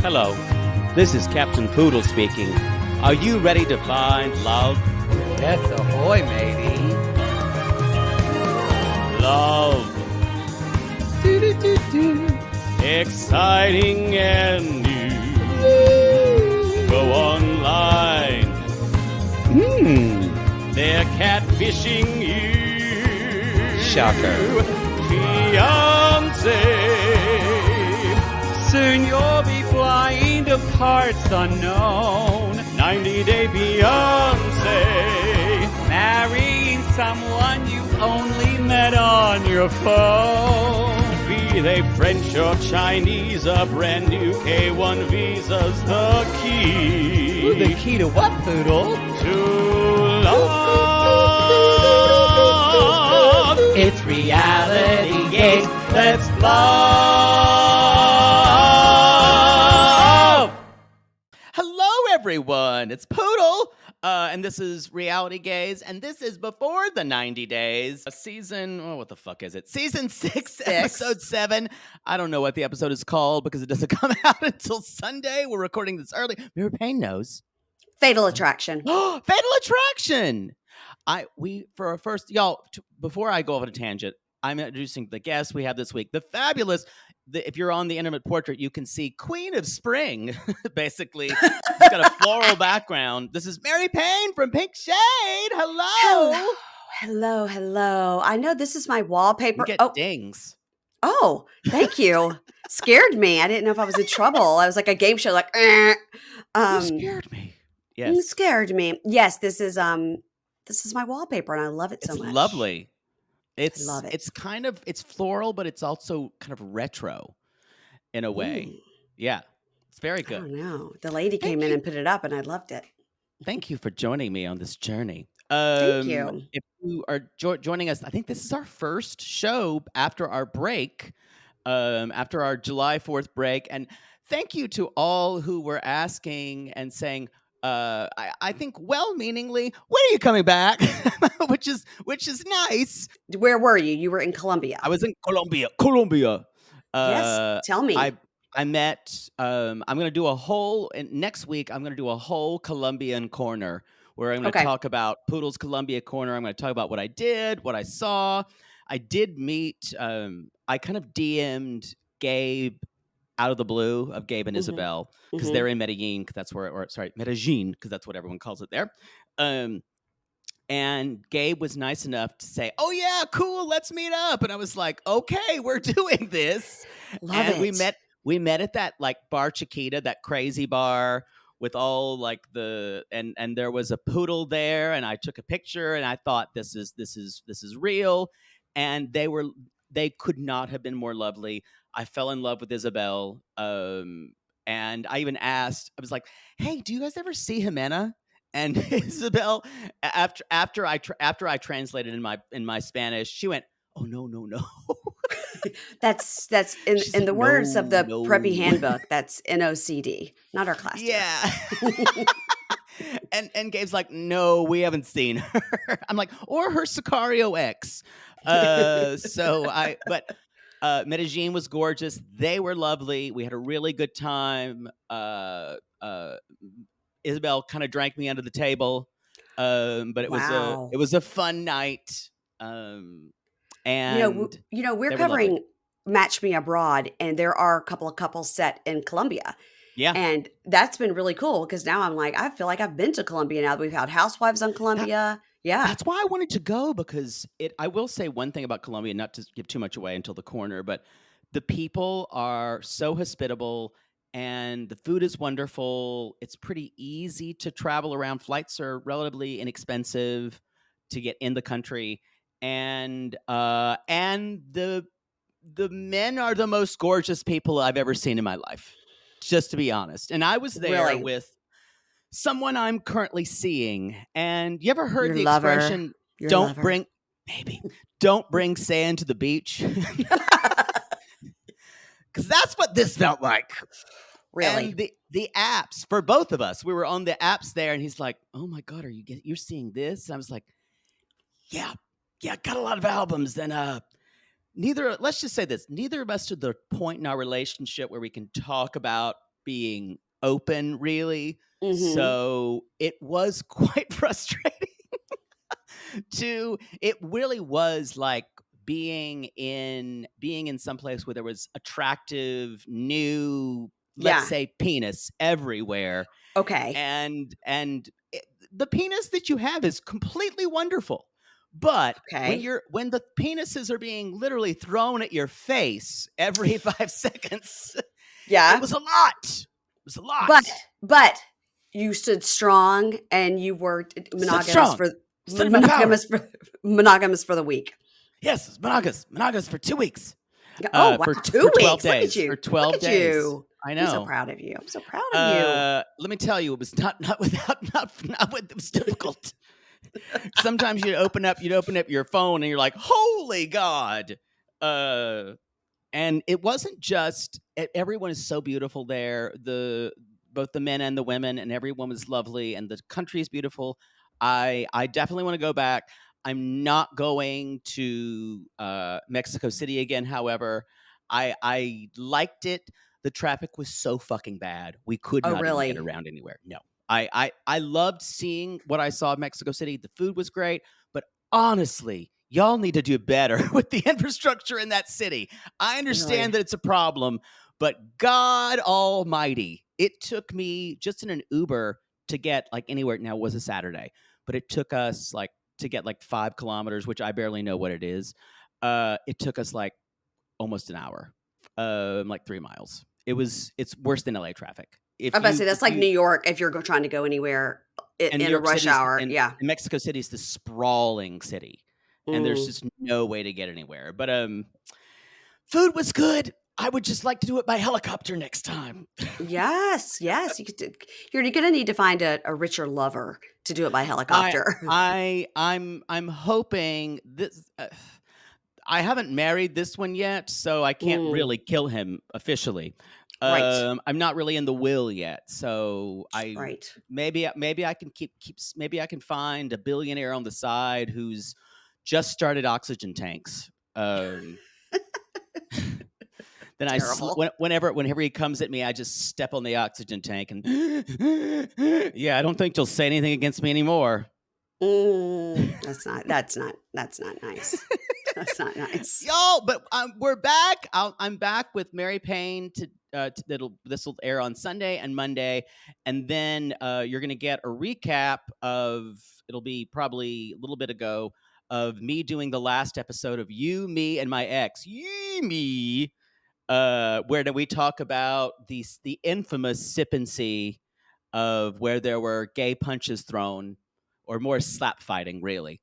Hello, this is Captain Poodle speaking. Are you ready to find love? Yes, ahoy, matey. Love. Do-do-do-do. Exciting and new. Go online. They're catfishing you. Shocker. Fiancé. Soon you'll be flying to parts unknown. 90-day fiancé. Marrying someone you only met on your phone. Be they French or Chinese, a brand new K1 visa's the key. Ooh, the key to what, Poodle? To love. It's reality gaze. Let's love. Hello, everyone. It's Poodle. And this is Reality Gaze, and this is before the 90 days. What the fuck is it? Season 6, episode 7. I don't know what the episode is called because it doesn't come out until Sunday. We're recording this early. Mary Payne knows. Fatal Attraction. Fatal Attraction. Before I go off on a tangent, I'm introducing the guest we have this week. The fabulous, if you're on the intimate portrait, you can see Queen of Spring, basically. She's got a floral background. This is Mary Payne from Pink Shade. Hello. Hello. I know this is my wallpaper. You get dings. Oh, thank you. Scared me. I didn't know if I was in trouble. I was like a game show, like, You scared me. You Yes. scared me. Yes, this is my wallpaper, and I love it so It's much. lovely. I love it. It's floral, but it's also kind of retro in a way. Ooh, Yeah. It's very I good. don't know. The lady Thank came in you. and put it up, and I loved it. Thank you for joining me on this journey. Thank you. If you are joining us, I think this is our first show after our break, after our July 4th break. And thank you to all who were asking and saying, I think well-meaningly, when are you coming back? which is nice. Where were you? You were in Colombia. I was in Colombia. Yes. Tell me. I met. I'm going to do next week. I'm going to do a whole Colombian corner where I'm going to talk about Poodle's Colombia corner. I'm going to talk about what I did, what I saw. I did meet. I kind of DM'd Gabe out of the blue of Gabe and Isabel because they're in Medellin. Medellin, because that's what everyone calls it there. And Gabe was nice enough to say, "Oh yeah, cool, let's meet up." And I was like, "Okay, we're doing this." Love and it. we met at that like bar Chiquita, that crazy bar with all like and there was a poodle there, and I took a picture and I thought this is real. And they could not have been more lovely. I fell in love with Isabel. And I even asked, I was like, "Hey, do you guys ever see Jimena?" And Isabel, after I translated in my Spanish, she went, "Oh no." That's She's in like, the words of the "No." preppy handbook. That's NOCD, not our class. Yeah. And Gabe's like, "No, we haven't seen her." I'm like, "Or her Sicario ex." Medellin was gorgeous. They were lovely. We had a really good time. Isabel kind of drank me under the table, but it Wow. was a fun night. And We're they were covering lovely. Match Me Abroad, and there are a couple of couples set in Colombia. Yeah, And that's been really cool because now I'm like, I feel like I've been to Colombia now that we've had housewives on Colombia. Yeah. that's why I wanted to go, because I will say one thing about Colombia, not to give too much away until the corner, but the people are so hospitable and the food is wonderful. It's pretty easy to travel around. Flights are relatively inexpensive to get in the country, and the men are the most gorgeous people I've ever seen in my life, just to be honest. And I was there Really? with someone I'm currently seeing. And you ever heard Your the lover. expression, Your don't lover. bring, maybe, don't bring sand to the beach? Because that's what this felt like. Really? And the apps, for both of us, we were on the apps there, and he's like, "Oh my God, you're seeing this?" And I was like, yeah, got a lot of albums. And let's just say this, neither of us to the point in our relationship where we can talk about being open, really. Mhm. So it was quite frustrating. It really was like being in some place where there was attractive new, let's Yeah. say, penis everywhere, Okay. and the penis that you have is completely wonderful, but Okay. when the penises are being literally thrown at your face every 5 seconds, it Yeah. was a lot. It was a lot. But you stood strong and you were Stood strong. Stood in my power. monogamous for monogamous for the week. Yes, it's monogamous for 2 weeks. Oh, wow, For 2 12 weeks. Look at days. For you. Look 12 at days. you. I I'm so know. proud of you. I'm so proud of you. Let me tell you, it was not without not with, it was difficult. Sometimes you'd open up your phone and you're like, holy God. And it wasn't just everyone is so beautiful there. Both the men and the women, and everyone was lovely, and the country is beautiful. I definitely want to go back. I'm not going to Mexico City again. However, I liked it. The traffic was so fucking bad. We could Oh, not even get really? around anywhere. No. I loved seeing what I saw of Mexico City. The food was great, but honestly, y'all need to do better with the infrastructure in that city. I understand Really? that it's a problem, but God almighty, it took me just in an Uber to get like anywhere. Now, it was a Saturday, but it took us like to get like 5 kilometers, which I barely know what it is. It took us like almost an hour, like 3 miles. It's worse than LA traffic. I'm about to say that's like New York if you're trying to go anywhere And New in a York rush City's hour. and Yeah. Mexico City is the sprawling city, and there's Mm. just no way to get anywhere. But food was good. I would just like to do it by helicopter next time. Yes, yes. You're gonna need to find a richer lover to do it by I helicopter. I'm hoping this. I haven't married this one yet, so I can't Mm, really kill him officially. right, I'm not really in the will yet, so right. maybe I can maybe I can find a billionaire on the side who's just started oxygen tanks. Then Terrible. whenever he comes at me, I just step on the oxygen tank and yeah, I don't think you'll say anything against me anymore. That's not nice. That's not nice. Y'all, but we're back. I'm back with Mary Payne this will air on Sunday and Monday, and then you're gonna get a recap of, it'll be probably a little bit ago, of me doing the last episode of You, Me, and My Ex. You, Me, where do we talk about the infamous sip and see of where there were gay punches thrown, or more slap fighting, really.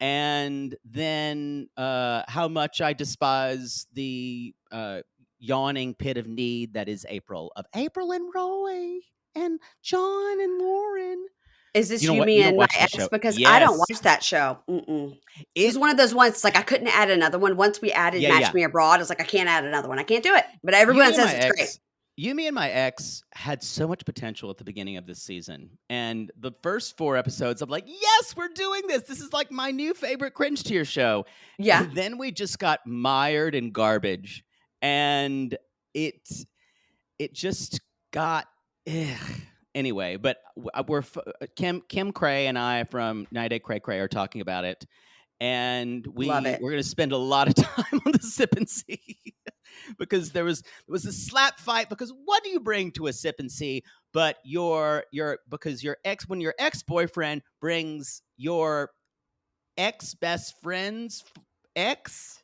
And then how much I despise the yawning pit of need that is April, of April and Roy and John and Lauren. Is this You you, don't me, you don't and my watch the ex? show? Because I don't Yes, watch that show. Mm-mm. It was it. one of those ones, like, I couldn't add another one. Once we added Yeah, Match yeah. Me Abroad, I was like, I can't add another one. I can't do it. But You, everyone me, and says my it's great. ex. You, me, and my ex had so much potential at the beginning of this season, and the first 4 episodes, I'm like, yes, we're doing this. This is like my new favorite cringe tier show. Yeah. And then we just got mired in garbage, and it it just got ugh. Anyway. But Kim Cray and I from 90 Day Cray Cray are talking about it, and Love we're it. going to spend a lot of time on the sip and see because there was a slap fight. Because what do you bring to a sip and see but because your ex-boyfriend brings your ex best friend's ex.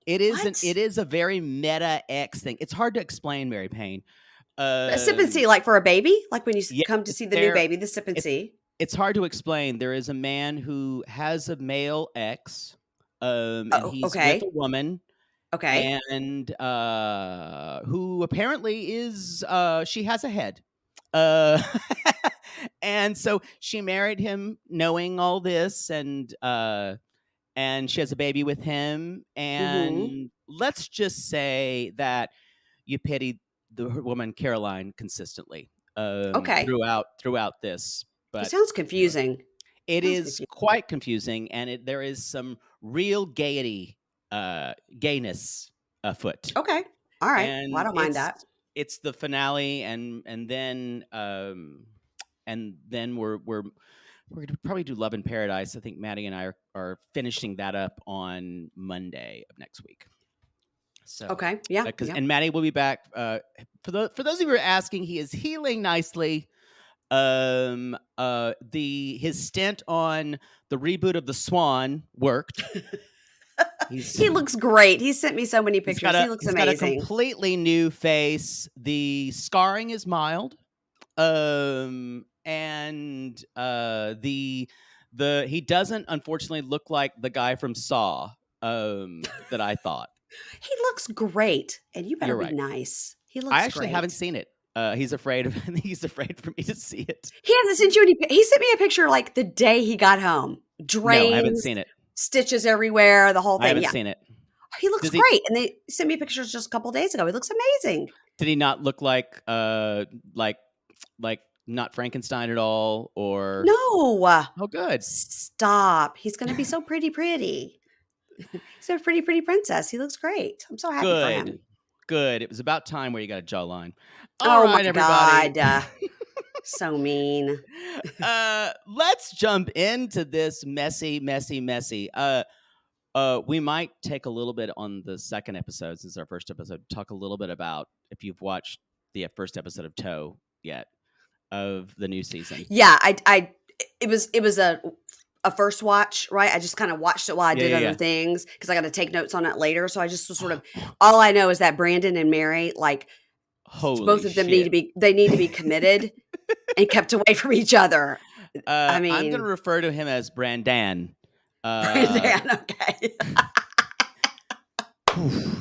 It What? is a very meta X thing. It's hard to explain, Mary Payne. A sip and Um, see, like for a baby? Like when you yeah, come to see the new baby, the sip and it's see? it's hard to explain. There is a man who has a male ex, and Oh, he's with okay. a woman, Okay. and who apparently is she has a head. Uh, and so she married him knowing all this, and she has a baby with him. Mhm. And let's just say that you pity the woman Caroline consistently Okay. throughout this. It But sounds anyway, confusing. it Sounds is confusing. quite confusing, and there is some real gayness afoot, Okay. Alright. Well, I and don't mind that. it's the finale, and then we're gonna probably do Love in Paradise. I think Maddie and I are finishing that up on Monday of next week. So Okay. Yeah. because Yeah. and Maddie will be back. For those of you who are asking, he is healing nicely. His stint on the reboot of The Swan worked. He looks great. He sent me so many pictures. He looks He's got a amazing. completely new face. The scarring is mild. And he doesn't unfortunately look like the guy from Saw that I thought. He looks great, and you better You're be right. nice. He looks I actually great. haven't seen it. He's afraid for me to see it. He hasn't sent you any. He sent me a picture like the day he got home. Drains, No, I haven't seen it. stitches everywhere, the whole thing. I haven't seen it. He looks great, and they sent me pictures just a couple days ago. He looks amazing. Did he not look like not Frankenstein at all? Or no? Oh, good. Stop. He's going to be so pretty. He's a pretty princess. He looks great. I'm so happy for him. Good. It was about time where you got a jawline. All right, my everybody. God. So mean. Let's jump into this messy. We might take a little bit on the second episode, since our first episode, talk a little bit about if you've watched the first episode of Toe yet, of the new season. Yeah, it was a first watch, right? I just kind of watched it while I did other things, because I got to take notes on it later. So I just was sort of, all I know is that Brandon and Mary, like, both of them need to be committed and kept away from each other. I mean, I'm going to refer to him as Brandan. Brandan, okay.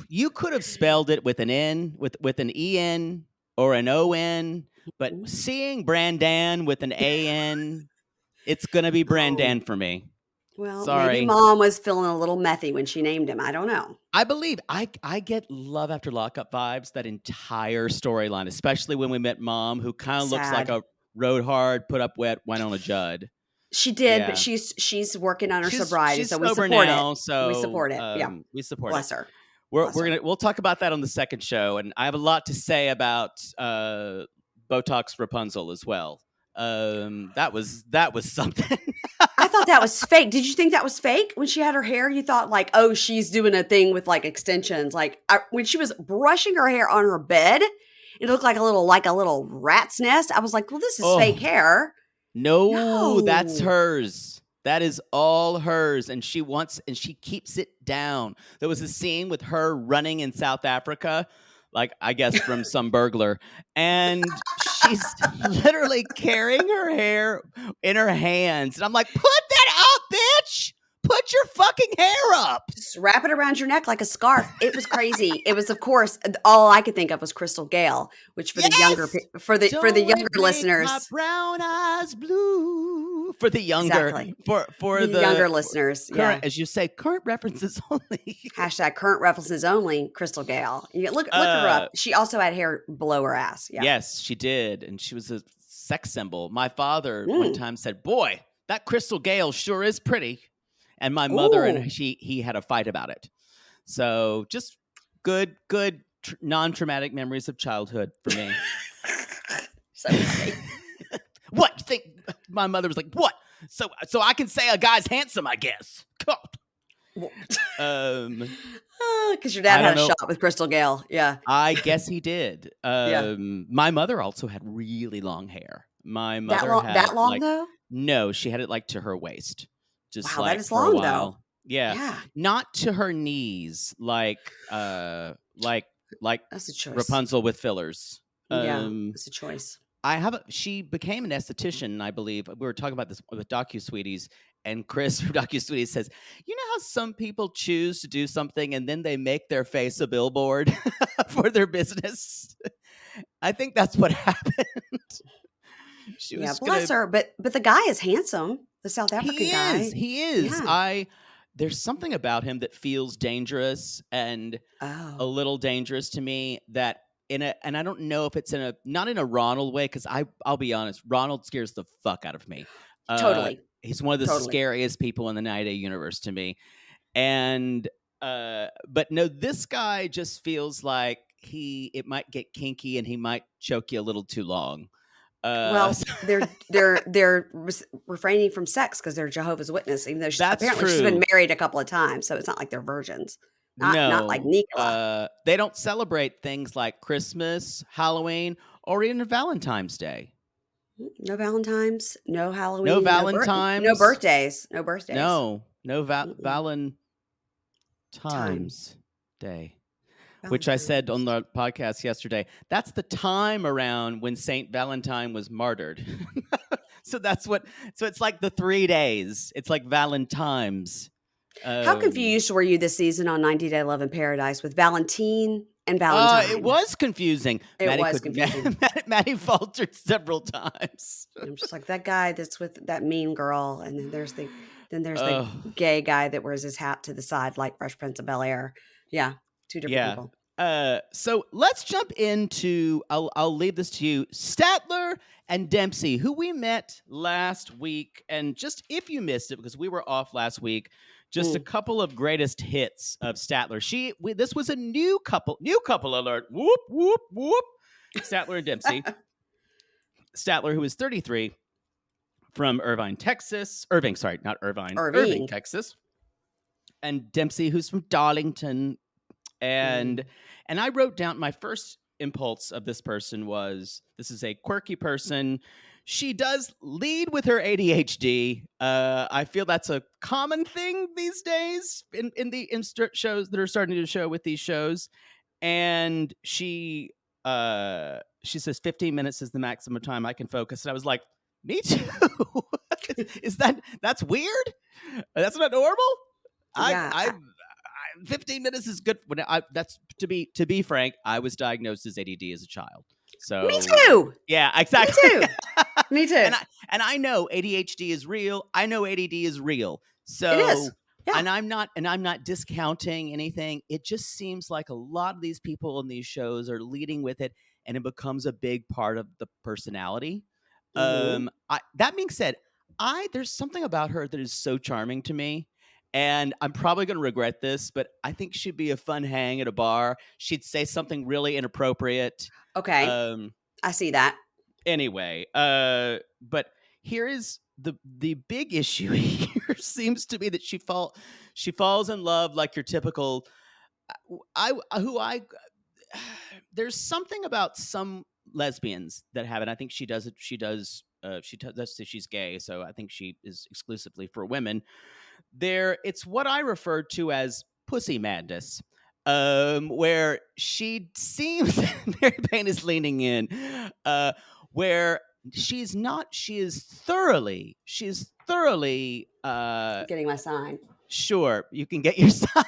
You could have spelled it with an N, with an EN or an ON, but seeing Brandan with an AN, it's going to be Brandan for me. Well, sorry. Maybe Mom was feeling a little methy when she named him. I don't know. I believe I get Love After Lockup vibes that entire storyline, especially when we met Mom, who kind of looks like a rode hard, put up wet Winona Judd. She did, but she's working on her sobriety, so we support now, it. So we support it. we support Bless it. her. We'll talk about that on the second show, and I have a lot to say about Botox Rapunzel as well. That was something. I thought that was fake. Did you think that was fake when she had her hair? You thought like, oh, she's doing a thing with like extensions. Like when she was brushing her hair on her bed, it looked like a little rat's nest. I was like, well, this is fake hair. No, that's hers. That is all hers, and she keeps it down. There was a scene with her running in South Africa, like I guess from some burglar, and she's literally carrying her hair in her hands, and I'm like, put that up, bitch! Put your fucking hair up. Just wrap it around your neck like a scarf. It was crazy. It was, of course, all I could think of was Crystal Gale, which for the younger listeners, my brown eyes blue. For the younger, for the younger listeners, current, as you say, current references only. #, current references only. Crystal Gale. You look her up. She also had hair below her ass. Yeah. Yes, she did, and she was a sex symbol. My father one time said, "Boy, that Crystal Gale sure is pretty." And my mother and he had a fight about it. So just good non-traumatic memories of childhood for me. So funny. What you think? My mother was like, "What? So I can say a guy's handsome, I guess." Because your dad had a shot with Crystal Gale. Yeah, I guess he did. My mother also had really long hair. My mother had that long though. No, she had it like to her waist. Just wow, like that is long though. Yeah, not to her knees, like that's a choice. Rapunzel with fillers. It's a choice. She became an esthetician, I believe. We were talking about this with DocuSweeties, and Chris from DocuSweeties says, "You know how some people choose to do something and then they make their face a billboard for their business?" I think that's what happened. Bless her. But the guy is handsome. The South African guy. He is. Yeah. There's something about him that feels dangerous and a little dangerous to me, that and I don't know if it's not in a Ronald way, because I'll be honest, Ronald scares the fuck out of me. Totally. He's one of the scariest people in the 90 universe to me. And but no, this guy just feels like it might get kinky and he might choke you a little too long. Well, they're refraining from sex because they're Jehovah's Witness, even though That's apparently she's true. been married a couple of times, so it's not like they're virgins. Not like No, Nicola. they don't celebrate things like Christmas, Halloween, or even Valentine's Day. No Valentines, no Halloween, No no Valentine's. birthdays, no birthdays. No Mm-mm. Valentine's Day. Which I said on Valentine's. the podcast yesterday. That's the time around when Saint Valentine was martyred. So it's like the 3 days. It's like Valentine's. How confused were you this season on 90 Day Love in Paradise with Valentine and Valentine? It was confusing. It was confusing. Maddie faltered several times. I'm just like, that guy that's with that mean girl, and then there's the gay guy that wears his hat to the side like Fresh Prince of Bel-Air. Yeah, two different people. So let's jump into, I'll leave this to you, Statler and Dempsey, who we met last week. And just if you missed it, because we were off last week, just a couple of greatest hits of Statler. This was a new couple alert. Whoop, whoop, whoop. Statler and Dempsey. Statler, who is 33, from Irving, Texas. Irving, Texas. And Dempsey, who's from Darlington. And I wrote down, my first impulse of this person was, this is a quirky person. She does lead with her ADHD. I feel that's a common thing these days in shows that are starting to show with these shows. And she says 15 minutes is the maximum time I can focus. And I was like, me too. That's weird? That's not normal? Yeah. 15 minutes is good. That's to be frank, I was diagnosed as ADD as a child. So me too. Yeah, exactly. Me too. And I know ADHD is real. I know ADD is real. So it is. Yeah. And I'm not discounting anything. It just seems like a lot of these people in these shows are leading with it, and it becomes a big part of the personality. That being said, there's something about her that is so charming to me. And I'm probably going to regret this, but I think she'd be a fun hang at a bar. She'd say something really inappropriate. Okay. I see that. Anyway, but here is the big issue here seems to be that she falls in love like your typical there's something about some lesbians that have it. I think she does it. She's gay, so I think she is exclusively for women. It's what I refer to as pussy madness, where she seems Mary Payne is leaning in, where she is thoroughly getting my sign. Sure, you can get your sign.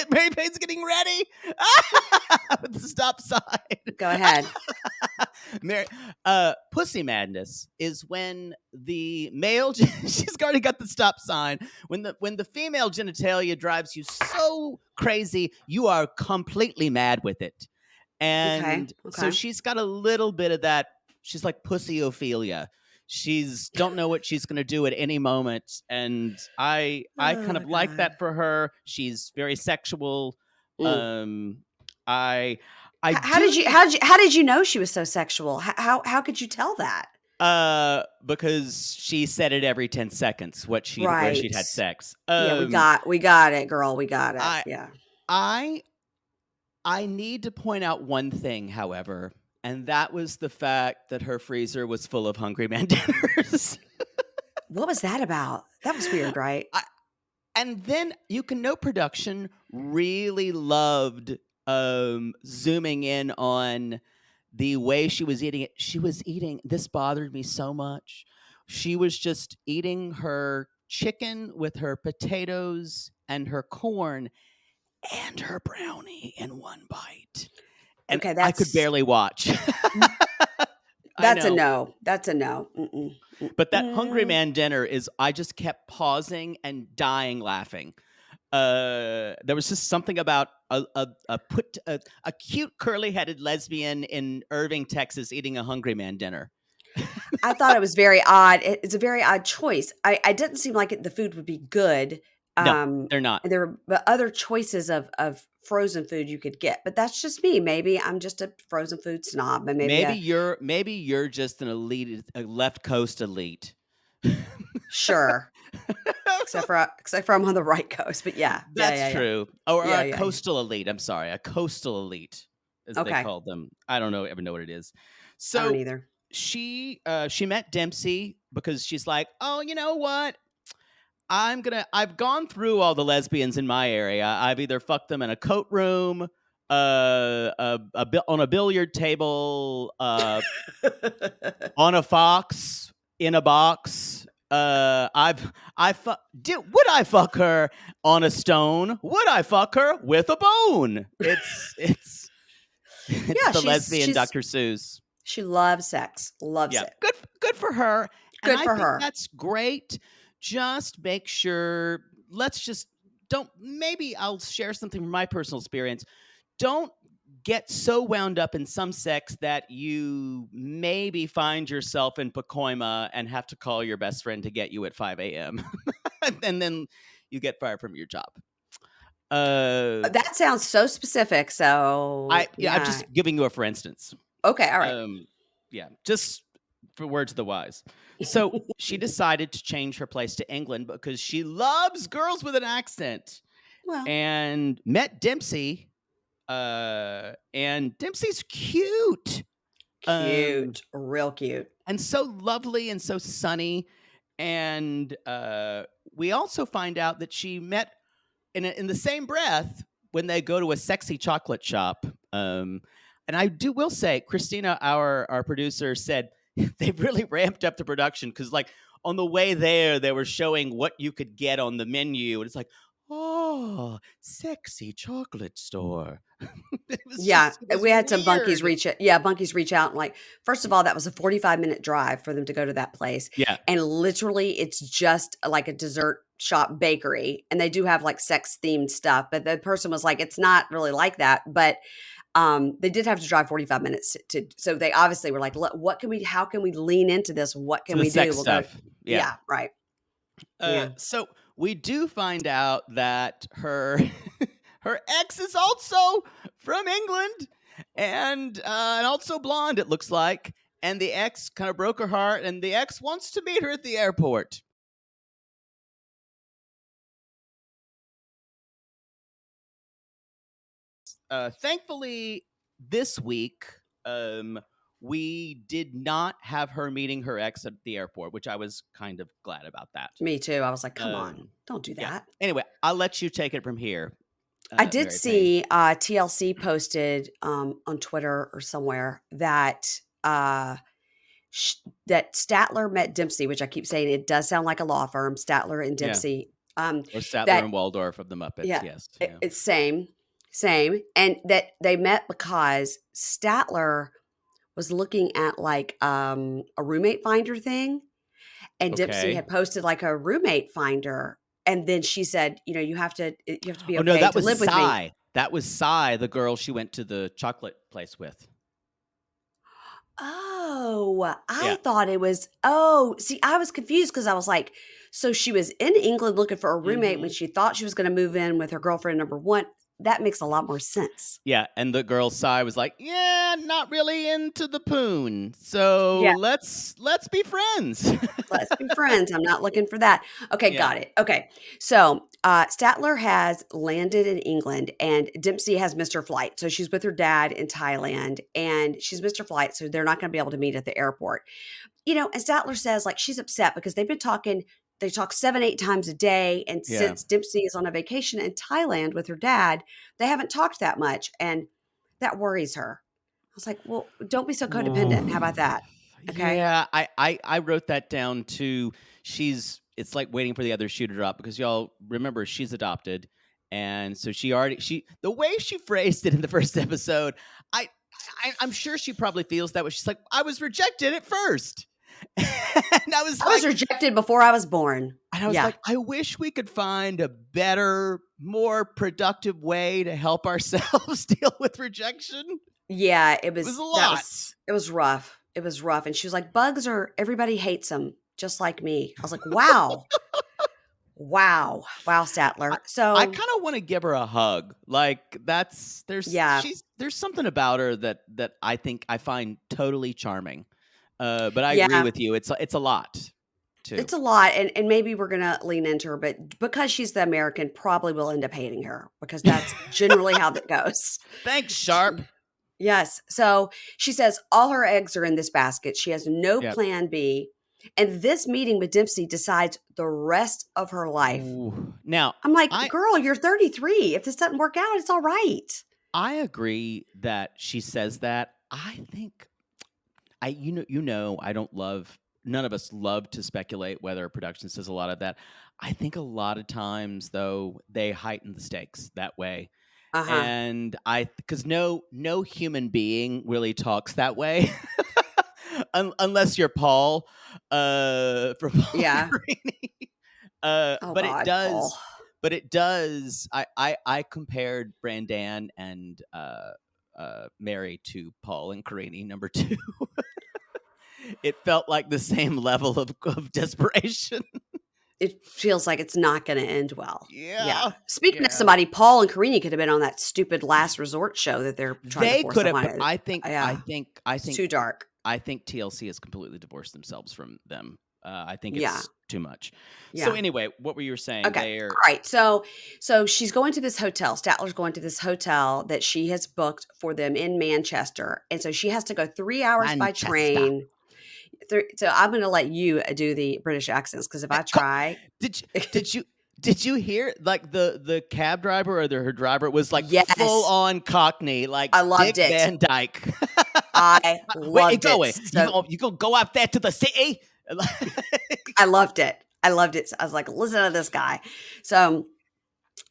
Mary Payne's getting ready with the stop sign. Go ahead. Pussy madness is when the male she's already got the stop sign. When the female genitalia drives you so crazy, you are completely mad with it. And so she's got a little bit of that. She's like pussy-ophelia. She's don't know what she's going to do at any moment, and I kind of like that for her. She's very sexual. How did you know she was so sexual? How could you tell that? Because she said it every 10 seconds where she'd had sex. Yeah, we got it, girl. We got it. I need to point out one thing, however. And that was the fact that her freezer was full of Hungry Man dinners. What was that about? That was weird, right? And then you can know production really loved zooming in on the way she was eating it. She was eating, this bothered me so much. She was just eating her chicken with her potatoes and her corn and her brownie in one bite. And I could barely watch. That's a no. That's a no. Mm-mm. But that Hungry Man dinner is, I just kept pausing and dying laughing. There was just something about a cute curly-headed lesbian in Irving, Texas, eating a Hungry Man dinner. I thought it was very odd. It's a very odd choice. I didn't seem like the food would be good. No, they're not. And there were other choices of frozen food you could get, but that's just me. Maybe I'm just a frozen food snob, and maybe Maybe you're just an elite, a left coast elite. sure. Except for I'm on the right coast, but yeah. That's true. Or Yeah, a yeah. coastal elite. I'm sorry, a coastal elite, as they Okay. call them. I don't ever know what it is. I don't So either. she met Dempsey because she's like, oh, you know what? I've gone through all the lesbians in my area. I've either fucked them in a coat room, on a billiard table, on a fox, in a box. Would I fuck her on a stone? Would I fuck her with a bone? It's Yeah, the lesbian she's Dr. Seuss. she loves sex. Loves Yeah, it. good for her. And Good I for think her. that's great. Just make sure. Let's just don't. Maybe I'll share something from my personal experience. Don't get so wound up in some sex that you maybe find yourself in Pacoima and have to call your best friend to get you at 5 a.m. and then you get fired from your job. That sounds so specific. So I'm yeah. just giving you a for instance. Okay. All right. Yeah, just for words of the wise. So she decided to change her place to England because she loves girls with an accent, Well, and met Dempsey. And Dempsey's cute. cute. Real cute. And so lovely and so sunny. And we also find out that she met in the same breath when they go to a sexy chocolate shop. And I will say, Christina, our producer, said they've really ramped up the production because, like, on the way there, they were showing what you could get on the menu, and it's like, oh, sexy chocolate store. Yeah, we had some bunkies weird. bunkies reach out and, like, first of all, that was a 45-minute drive for them to go to that place. Yeah. And literally it's just like a dessert shop bakery, and they do have like sex themed stuff, but the person was like, it's not really like that. But they did have to drive 45 minutes so they obviously were like, how can we lean into this? What can The we do? sex We'll stuff. go. Yeah. Yeah, right. Yeah. So we do find out that her her ex is also from England and also blonde, it looks like. And the ex kind of broke her heart, and the ex wants to meet her at the airport. Thankfully, this week, we did not have her meeting her ex at the airport, which I was kind of glad about that. Me too. I was like, come on, don't do that. Yeah. Anyway, I'll let you take it from here. I did Mary see TLC posted on Twitter or somewhere that that Statler met Dempsey, which I keep saying it does sound like a law firm, Statler and Yeah. Dempsey. Or Statler that and Waldorf of the Muppets. yeah, Yes. it's same, and that they met because Statler was looking at like a roommate finder thing, and Dempsey Okay. had posted like a roommate finder, and then she said, you have to be okay Oh no, that to was live with me. Cy. That was Cy, the girl she went to the chocolate place with. Oh, I Yeah. thought it was. See, I was confused because I was like, so she was in England looking for a roommate when she thought she was going to move in with her girlfriend number one. That makes a lot more sense. Yeah, and the girl Cy was like, "Yeah, not really into the poon. So Yeah. let's be friends." Let's be friends. I'm not looking for that. Okay, Yeah. got it. Okay, so Statler has landed in England, and Dempsey has missed her flight. So she's with her dad in Thailand, and she's missed her flight, so they're not going to be able to meet at the airport. And Statler says, like, she's upset because they've been talking. They talk 7-8 times a day, and Yeah. since Dempsey is on a vacation in Thailand with her dad, they haven't talked that much, and that worries her. I was like, well, don't be so codependent. How about that? Okay. Yeah, I wrote that down too. It's like waiting for the other shoe to drop because y'all remember she's adopted, and so the way she phrased it in the first episode, I'm sure she probably feels that way. She's like, I was rejected at first. And I was rejected before I was born. And I was like, I wish we could find a better, more productive way to help ourselves deal with rejection. Yeah, it was a lot. It was rough. It was rough. And she was like, everybody hates them, just like me. I was like, wow. Wow. Wow, Statler. I So, kind of want to give her a hug. Like yeah. there's something about her that I think I find totally charming. But I agree Yeah. with you. It's a lot too. It's a lot, and maybe we're gonna lean into her, but because she's the American, probably we'll end up hating her because that's generally how that goes. Thanks, Sharp. Yes. So she says all her eggs are in this basket. She has no Yep. plan B. And this meeting with Dempsey decides the rest of her life. Ooh. Now, I'm like, I girl, you're 33. If this doesn't work out, it's all right. I agree that she says that. I think I don't love none of us love to speculate whether production says a lot of that. I think a lot of times though they heighten the stakes that way. Uh huh. And I because no human being really talks that way. Unless you're Paul from Paul and Yeah. Greeny. Oh, But it God, Paul. does but it does I compared Brandan and Mary to Paul and Carini number 2. It felt like the same level of desperation. It feels like it's not going to end well. Yeah. Yeah. Speaking of Yeah. somebody, Paul and Karini could have been on that stupid Last Resort show that they're trying to They force could them have, on. but I think Yeah. It's too dark. I think TLC has completely divorced themselves from them. I think Yeah. it's too much. So Yeah. anyway, what were you saying? Okay. All right. So she's going to this hotel. Statler's going to this hotel that she has booked for them in Manchester. And so she has to go 3 hours by Manchester. train. So I'm going to let you do the British accents because if I try, Did you hear like the cab driver or her driver was like yes, full on Cockney, like I loved Dick it. Van Dyke. I Where you loved going? it. So You gonna go out there to the city? I loved it. I loved it. So I was like, listen to this guy. So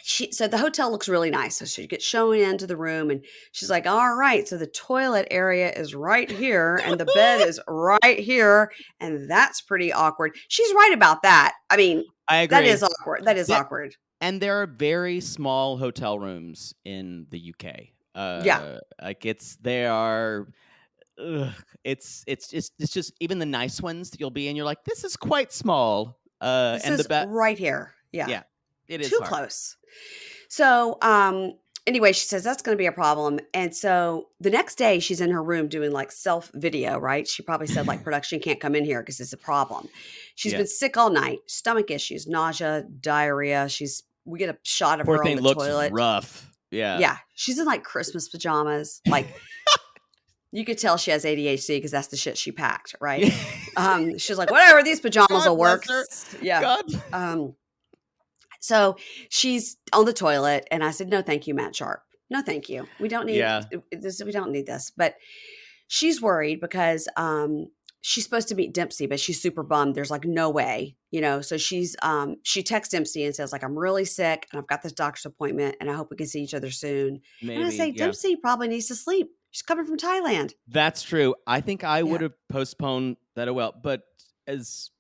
so the hotel looks really nice. So she gets shown into the room and she's like, all right, so the toilet area is right here and the bed is right here. And that's pretty awkward. She's right about that. I mean, I agree. that is awkward. That is awkward. And there are very small hotel rooms in the UK. Yeah. Like they are. Ugh, it's just even the nice ones that you'll be in. You're like, this is quite small. This and is right here. Yeah. Yeah, it is too hard. close. So, anyway, she says that's going to be a problem. And so the next day she's in her room doing like self video, right? She probably said like production can't come in here because it's a problem. She's been sick all night, stomach issues, nausea, diarrhea. We get a shot of Poor her thing on the looks toilet. rough. Yeah. Yeah. She's in like Christmas pajamas. Like you could tell she has ADHD because that's the shit she packed, right? She's like, whatever, these pajamas will work. Yeah. God. So she's on the toilet, and I said, "No, thank you, Matt Sharp. No, thank you. We don't need this. We don't need this." But she's worried because she's supposed to meet Dempsey, but she's super bummed. There's like no way, So she texts Dempsey and says like, "I'm really sick, and I've got this doctor's appointment, and I hope we can see each other soon." Maybe, and I say, Dempsey probably needs to sleep. She's coming from Thailand. That's true. I think I would have postponed that but as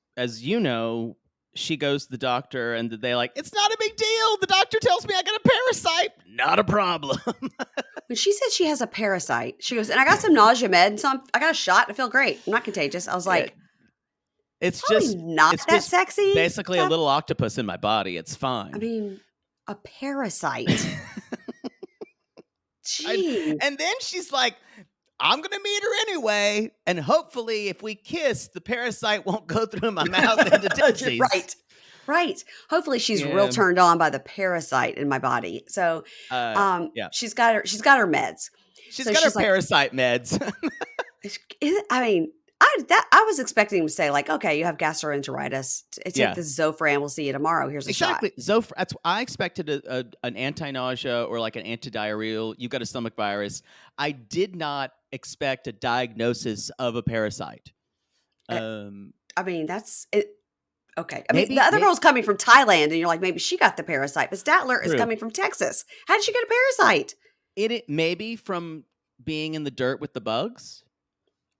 you know, she goes to the doctor and they're like, it's not a big deal. The doctor tells me I got a parasite. Not a problem. When she said she has a parasite, she goes, and I got some nausea med, and so I got a shot. I feel great. I'm not contagious. I was like, it's just not that sexy. Basically, a little octopus in my body. It's fine. I mean, a parasite. And then she's like, I'm going to meet her anyway. And hopefully, if we kiss, the parasite won't go through my mouth into Dempsey's. Right. Hopefully, she's real turned on by the parasite in my body. So, she's got her meds. She's got her parasite meds. I mean, I was expecting him to say like, okay, you have gastroenteritis. Take this Zofran. We'll see you tomorrow. Here's a shot. Zofran. I expected an anti-nausea or like an antidiarrheal. You've got a stomach virus. I did not expect a diagnosis of a parasite. I mean, that's it. Okay. I mean, the other girl's coming from Thailand, and you're like, maybe she got the parasite. But Statler is coming from Texas. How did she get a parasite? It maybe from being in the dirt with the bugs.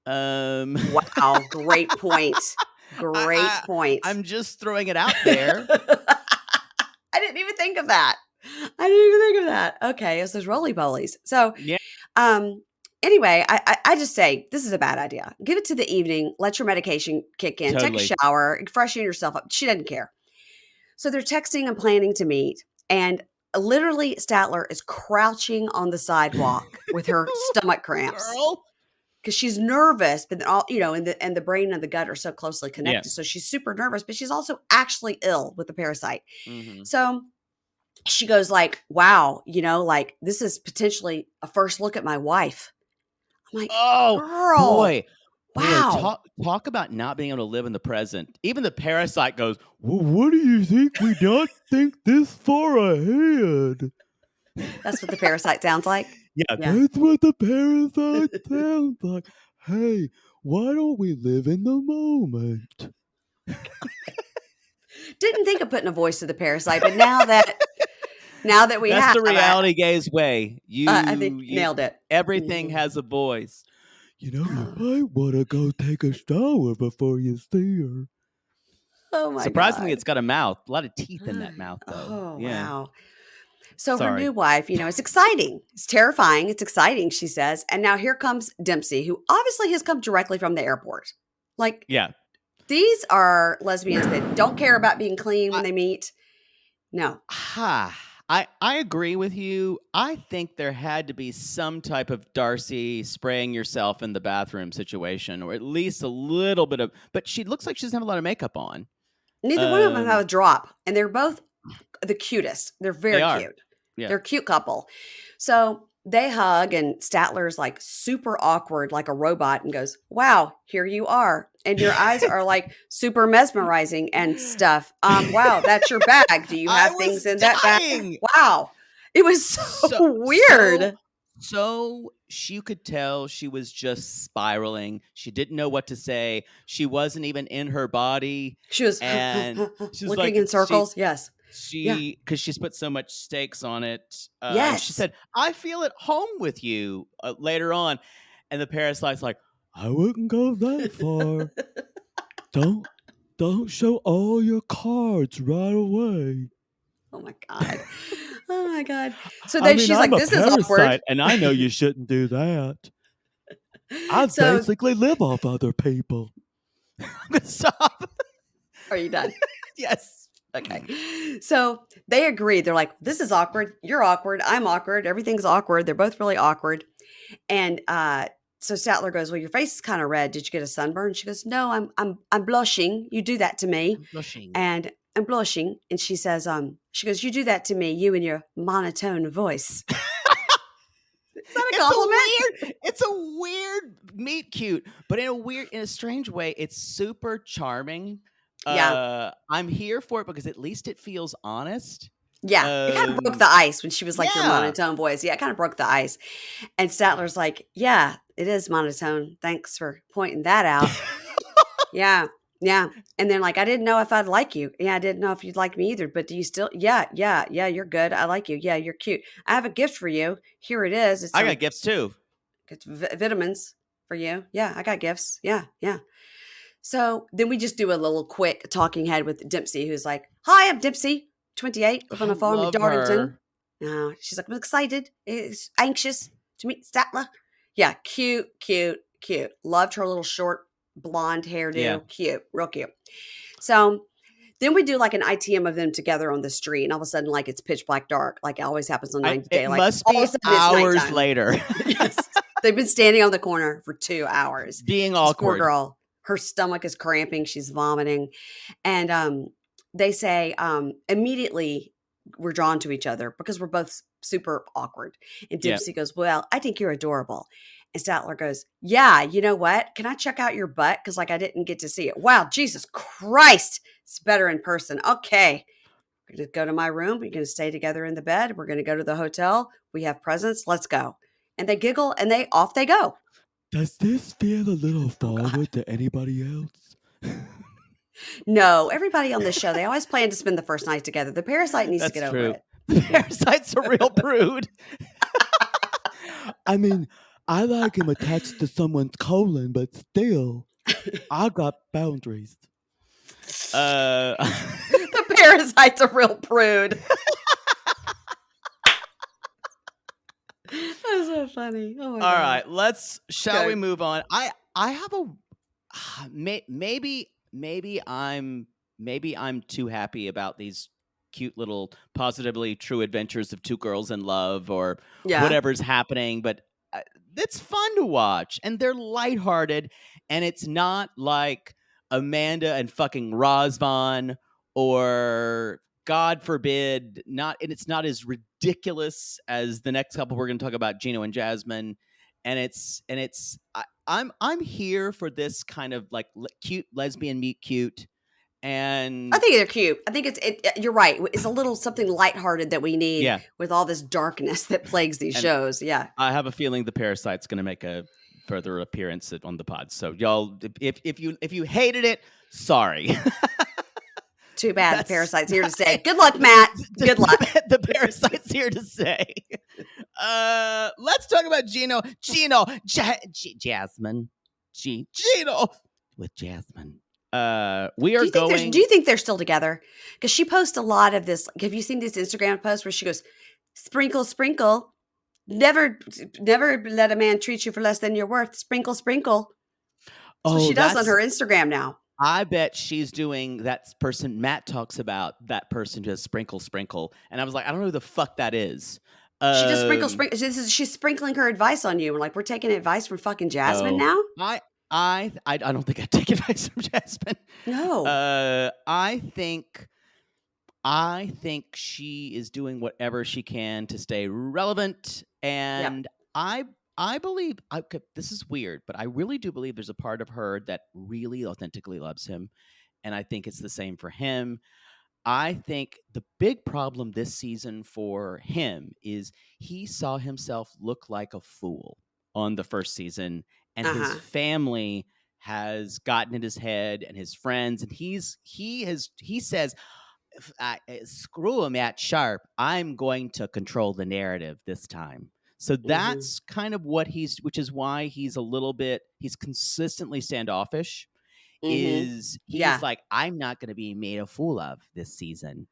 Wow, great point. Great point. I'm just throwing it out there. I didn't even think of that. Okay, it's those roly-polies. So, anyway, I just say this is a bad idea. Give it to the evening. Let your medication kick in. Take a shower. Freshen yourself up. She doesn't care. So they're texting and planning to meet, and literally Statler is crouching on the sidewalk with her stomach cramps Girl. because she's nervous, but all and the brain and the gut are so closely Yeah. connected. So she's super nervous, but she's also actually ill with the parasite. So she goes like, "Wow, like this is potentially a first look at my wife." I'm like, Oh, "Girl, boy. wow." Talk about not being able to live in the present. Even the parasite goes, well, what do you think? We not think this far ahead. That's what the parasite sounds like. Yeah, that's what the parasite sounds like. Hey, why don't we live in the moment? Didn't think of putting a voice to the parasite, but now that we That's have, the reality gaze way. I think nailed it. Everything has a voice. You might want to go take a shower before you see her. Oh my Surprisingly, God. it's got a mouth. A lot of teeth in that mouth, though. Oh, yeah. wow. So her new wife, it's exciting. It's terrifying. It's exciting, she says. And now here comes Dempsey, who obviously has come directly from the airport. Like, yeah, these are lesbians that don't care about being clean when they meet. No. I agree with you. I think there had to be some type of Darcy spraying yourself in the bathroom situation, or at least a little bit of. But she looks like she doesn't have a lot of makeup on. Neither one of them have a drop, and they're both the cutest. They're very cute. Yeah. They're a cute couple. So they hug, and Statler's like super awkward, like a robot, and goes, "Wow, here you are. And your eyes are like super mesmerizing and stuff. Wow, that's your bag. Do you have things in that bag?" Wow. It was so weird. So you could tell she was just spiraling. She didn't know what to say. She wasn't even in her body. She was and she's looking in circles. Yes. Because she's put so much stakes on it. Yes. She said, "I feel at home with you," later on. And the parasite's like, "I wouldn't go that far. Don't show all your cards right away." Oh my God. Oh my God. So then she's like, "This is awkward." And I know you shouldn't do that. I basically live off other people. I'm going to stop. Are you done? Yes. Okay. So they agree. They're like, "This is awkward. You're awkward. I'm awkward. Everything's awkward." They're both really awkward. And so Statler goes, "Well, your face is kind of red. Did you get a sunburn?" She goes, "No, I'm blushing. You do that to me." I'm blushing. And I'm blushing. And she says, she goes, "You do that to me, you and your monotone voice." Is that a compliment? It's a weird meet cute, but in a strange way, it's super charming. Yeah. I'm here for it because at least it feels honest. Yeah. It kind of broke the ice when she was like, "Your monotone voice." Yeah, it kind of broke the ice. And Statler's like, "Yeah, it is monotone. Thanks for pointing that out." Yeah. Yeah. And then like, "I didn't know if I'd like you." "Yeah, I didn't know if you'd like me either, but do you still?" Yeah, you're good. I like you. Yeah, you're cute. I have a gift for you. Here it is. I got gifts too. It's vitamins for you. Yeah, I got gifts. Yeah. So then we just do a little quick talking head with Dempsey, who's like, "Hi, I'm Dempsey, 28, live on a farm in Darlington." She's like, "I'm excited, anxious to meet Statler." Yeah, cute. Loved her little short blonde hairdo. Yeah. Cute, real cute. So then we do like an ITM of them together on the street, and all of a sudden, like it's pitch black dark, like it always happens on 90 Day. It Like must be hours later. Yes, they've been standing on the corner for 2 hours, being awkward. Poor girl, her stomach is cramping, she's vomiting, and they say immediately we're drawn to each other because we're both super awkward. And Dempsey goes, "Well, I think you're adorable." And Statler goes, "Yeah, you know what? Can I check out your butt? Because like I didn't get to see it." Wow, Jesus Christ. It's better in person. Okay. We're going to go to my room. We're going to stay together in the bed. We're going to go to the hotel. We have presents. Let's go. And they giggle and off they go. Does this feel a little forward to anybody else? No, everybody on this show, they always plan to spend the first night together. The parasite needs to get over it. The parasite's a real prude. I mean, I like him attached to someone's colon, but still, I got boundaries. The parasite's a real prude. That's so funny. Oh my God. All right, shall we move on? I have a maybe I'm maybe I'm too happy about these cute little positively true adventures of two girls in love or Yeah. whatever's happening, but it's fun to watch and they're lighthearted and it's not like Amanda and fucking Razvan or God forbid and it's not as ridiculous as the next couple we're going to talk about, Gino and Jasmine. I'm here for this kind of like cute lesbian meet cute. And I think they're cute. I think you're right. It's a little something lighthearted that we need with all this darkness that plagues these shows. Yeah. I have a feeling the Parasite's going to make a further appearance on the pod. So y'all, if you hated it, sorry. Too bad. The Parasite's here to stay. Good luck, Matt. Good luck. The Parasite's here to stay. Let's talk about Gino, Jasmine, Gino with Jasmine. We are going. Do you think they're still together? Because she posts a lot of this. Have you seen this Instagram post where she goes, "Sprinkle, sprinkle, never let a man treat you for less than you're worth. Sprinkle, sprinkle." That's what she does on her Instagram now. I bet she's doing that person Matt talks about. That person just sprinkle, sprinkle, and I was like, I don't know who the fuck that is. She just sprinkle. She's sprinkling her advice on you. Like, we're taking advice from fucking Jasmine now. I don't think I'd take advice from Jasmine. No. I think she is doing whatever she can to stay relevant, and I believe this is weird, but I really do believe there's a part of her that really authentically loves him, and I think it's the same for him. I think the big problem this season for him is he saw himself look like a fool on the first season, and his family has gotten in his head and his friends, and he says, screw him at Sharp. I'm going to control the narrative this time. So that's kind of what which is why he's he's consistently standoffish. He's like, I'm not going to be made a fool of this season.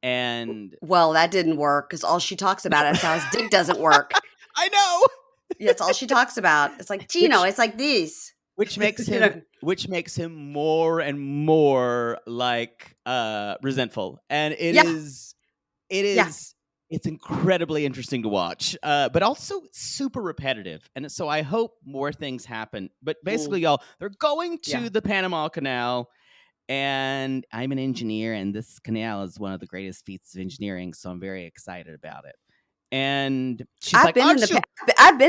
And well, that didn't work because all she talks about is how his dick doesn't work. I know. Yeah, it's all she talks about. It's like, Gino, it's like this. Which makes him more and more like resentful. And it's incredibly interesting to watch, but also super repetitive. And so I hope more things happen. But basically, y'all, they're going to the Panama Canal. And I'm an engineer, and this canal is one of the greatest feats of engineering. So I'm very excited about it. And she's I've been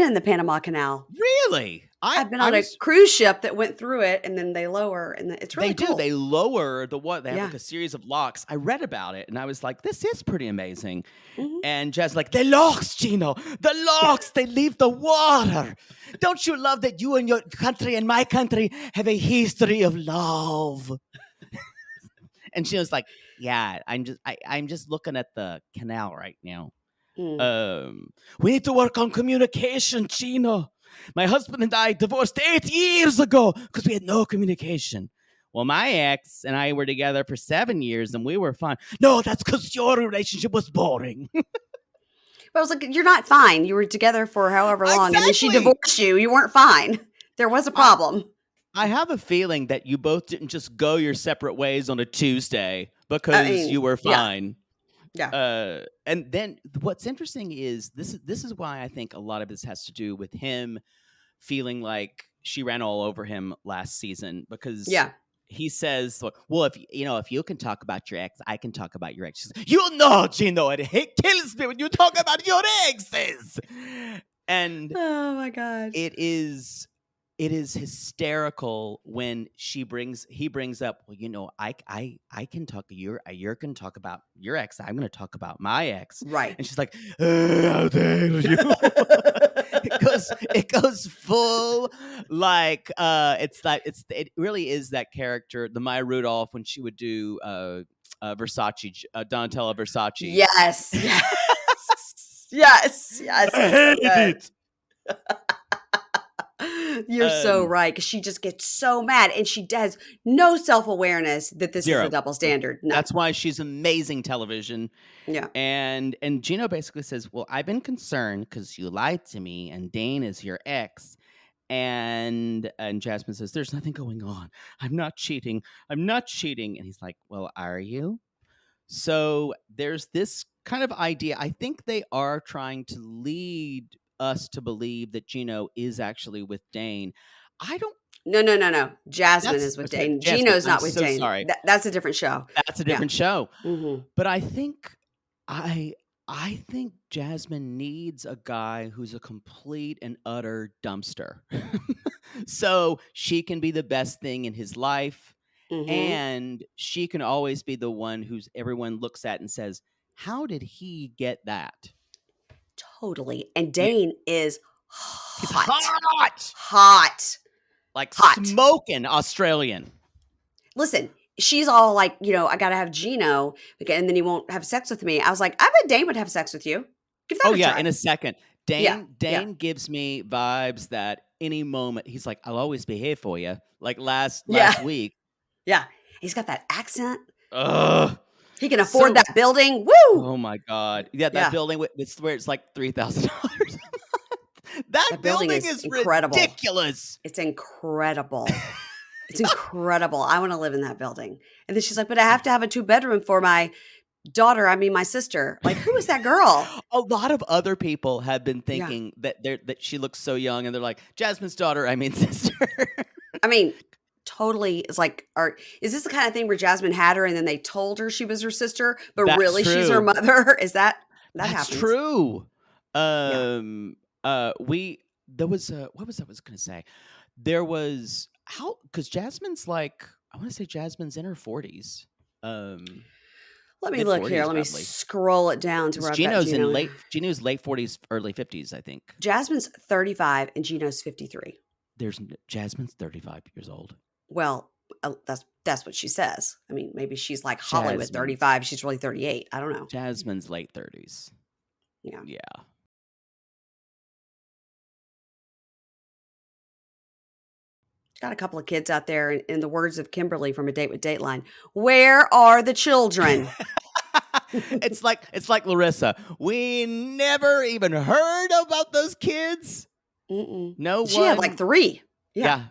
in the Panama Canal. Really? I've been on a cruise ship that went through it, and then they lower, and it's really cool. They lower the what? They have like a series of locks. I read about it, and I was like, "This is pretty amazing." And Jazz like, "The locks, Gino, the locks. They leave the water. Don't you love that you and your country and my country have a history of love?" And she was like, "Yeah, I'm just looking at the canal right now." We need to work on communication, Gino. My husband and I divorced 8 years ago because we had no communication. Well, my ex and I were together for 7 years and we were fine. No, that's because your relationship was boring. But I was like, you're not fine. You were together for however long. Exactly. And then she divorced you. You weren't fine. There was a problem. I have a feeling that you both didn't just go your separate ways on a Tuesday because you were fine. Yeah. And then what's interesting is this is why I think a lot of this has to do with him feeling like she ran all over him last season, because he says, well, if you can talk about your ex, I can talk about your ex. Says, you know, Gino, it kills me when you talk about your exes. And oh my God, it is hysterical when he brings up, well, I can talk, you can talk about your ex, I'm going to talk about my ex, right? And she's like, how dare you? it goes full like it really is that character, the Maya Rudolph, when she would do Versace, Donatella Versace. Yes. Yes. I hate it. You're so right, because she just gets so mad, and she has no self-awareness that this is a double standard. No. That's why she's amazing television. Yeah. And Gino basically says, well, I've been concerned because you lied to me, and Dane is your ex, And Jasmine says, "There's nothing going on. I'm not cheating. I'm not cheating." And he's like, "Well, are you?" So there's this kind of idea. I think they are trying to lead us to believe that Gino is actually with Dane. I don't. No. Jasmine That's is with sorry, Dane. Jasmine. Gino's I'm not with so Dane. sorry. That's a different show. That's a Yeah. different show. Mm-hmm. But I think I think Jasmine needs a guy who's a complete and utter dumpster. So she can be the best thing in his life, Mm-hmm. and she can always be the one who's everyone looks at and says, "How did he get that?" Totally. And Dane is He's hot. hot, like Hot. smoking Australian. Listen, she's all like, I got to have Gino, and then he won't have sex with me. I was like, I bet Dane would have sex with you. Give that Oh a yeah, try. in a second. Yeah. Dane gives me vibes that any moment he's like, "I'll always be here for you." Like last Yeah. week. Yeah. He's got that accent. Ugh. He can afford that building. Woo! Oh my God. Yeah, that building, it's where it's like $3,000 a month. That building is incredible. Ridiculous. It's incredible. It's incredible. I want to live in that building. And then she's like, but I have to have a 2-bedroom for my daughter. I mean, my sister. Like, who is that girl? A lot of other people have been thinking that she looks so young, and they're like, Jasmine's daughter, I mean sister. I mean, totally. It's like, is this the kind of thing where Jasmine had her and then they told her she was her sister, but That's really true. she's her mother? Is that That's happens? true. There was what was I was gonna say? There was because Jasmine's like, I want to say Jasmine's in her 40s. Let me look here. Let me scroll it down to where Gino's Gino's late 40s, early 50s, I think. Jasmine's 35 and Gino's 53. Jasmine's 35 years old. Well, that's what she says. I mean, maybe she's like Hollywood 35. She's really 38. I don't know. Jasmine's late 30s. Yeah. Got a couple of kids out there, in the words of Kimberly from A Date with Dateline. Where are the children? It's like Larissa. We never even heard about those kids. No, she had like 3. Yeah.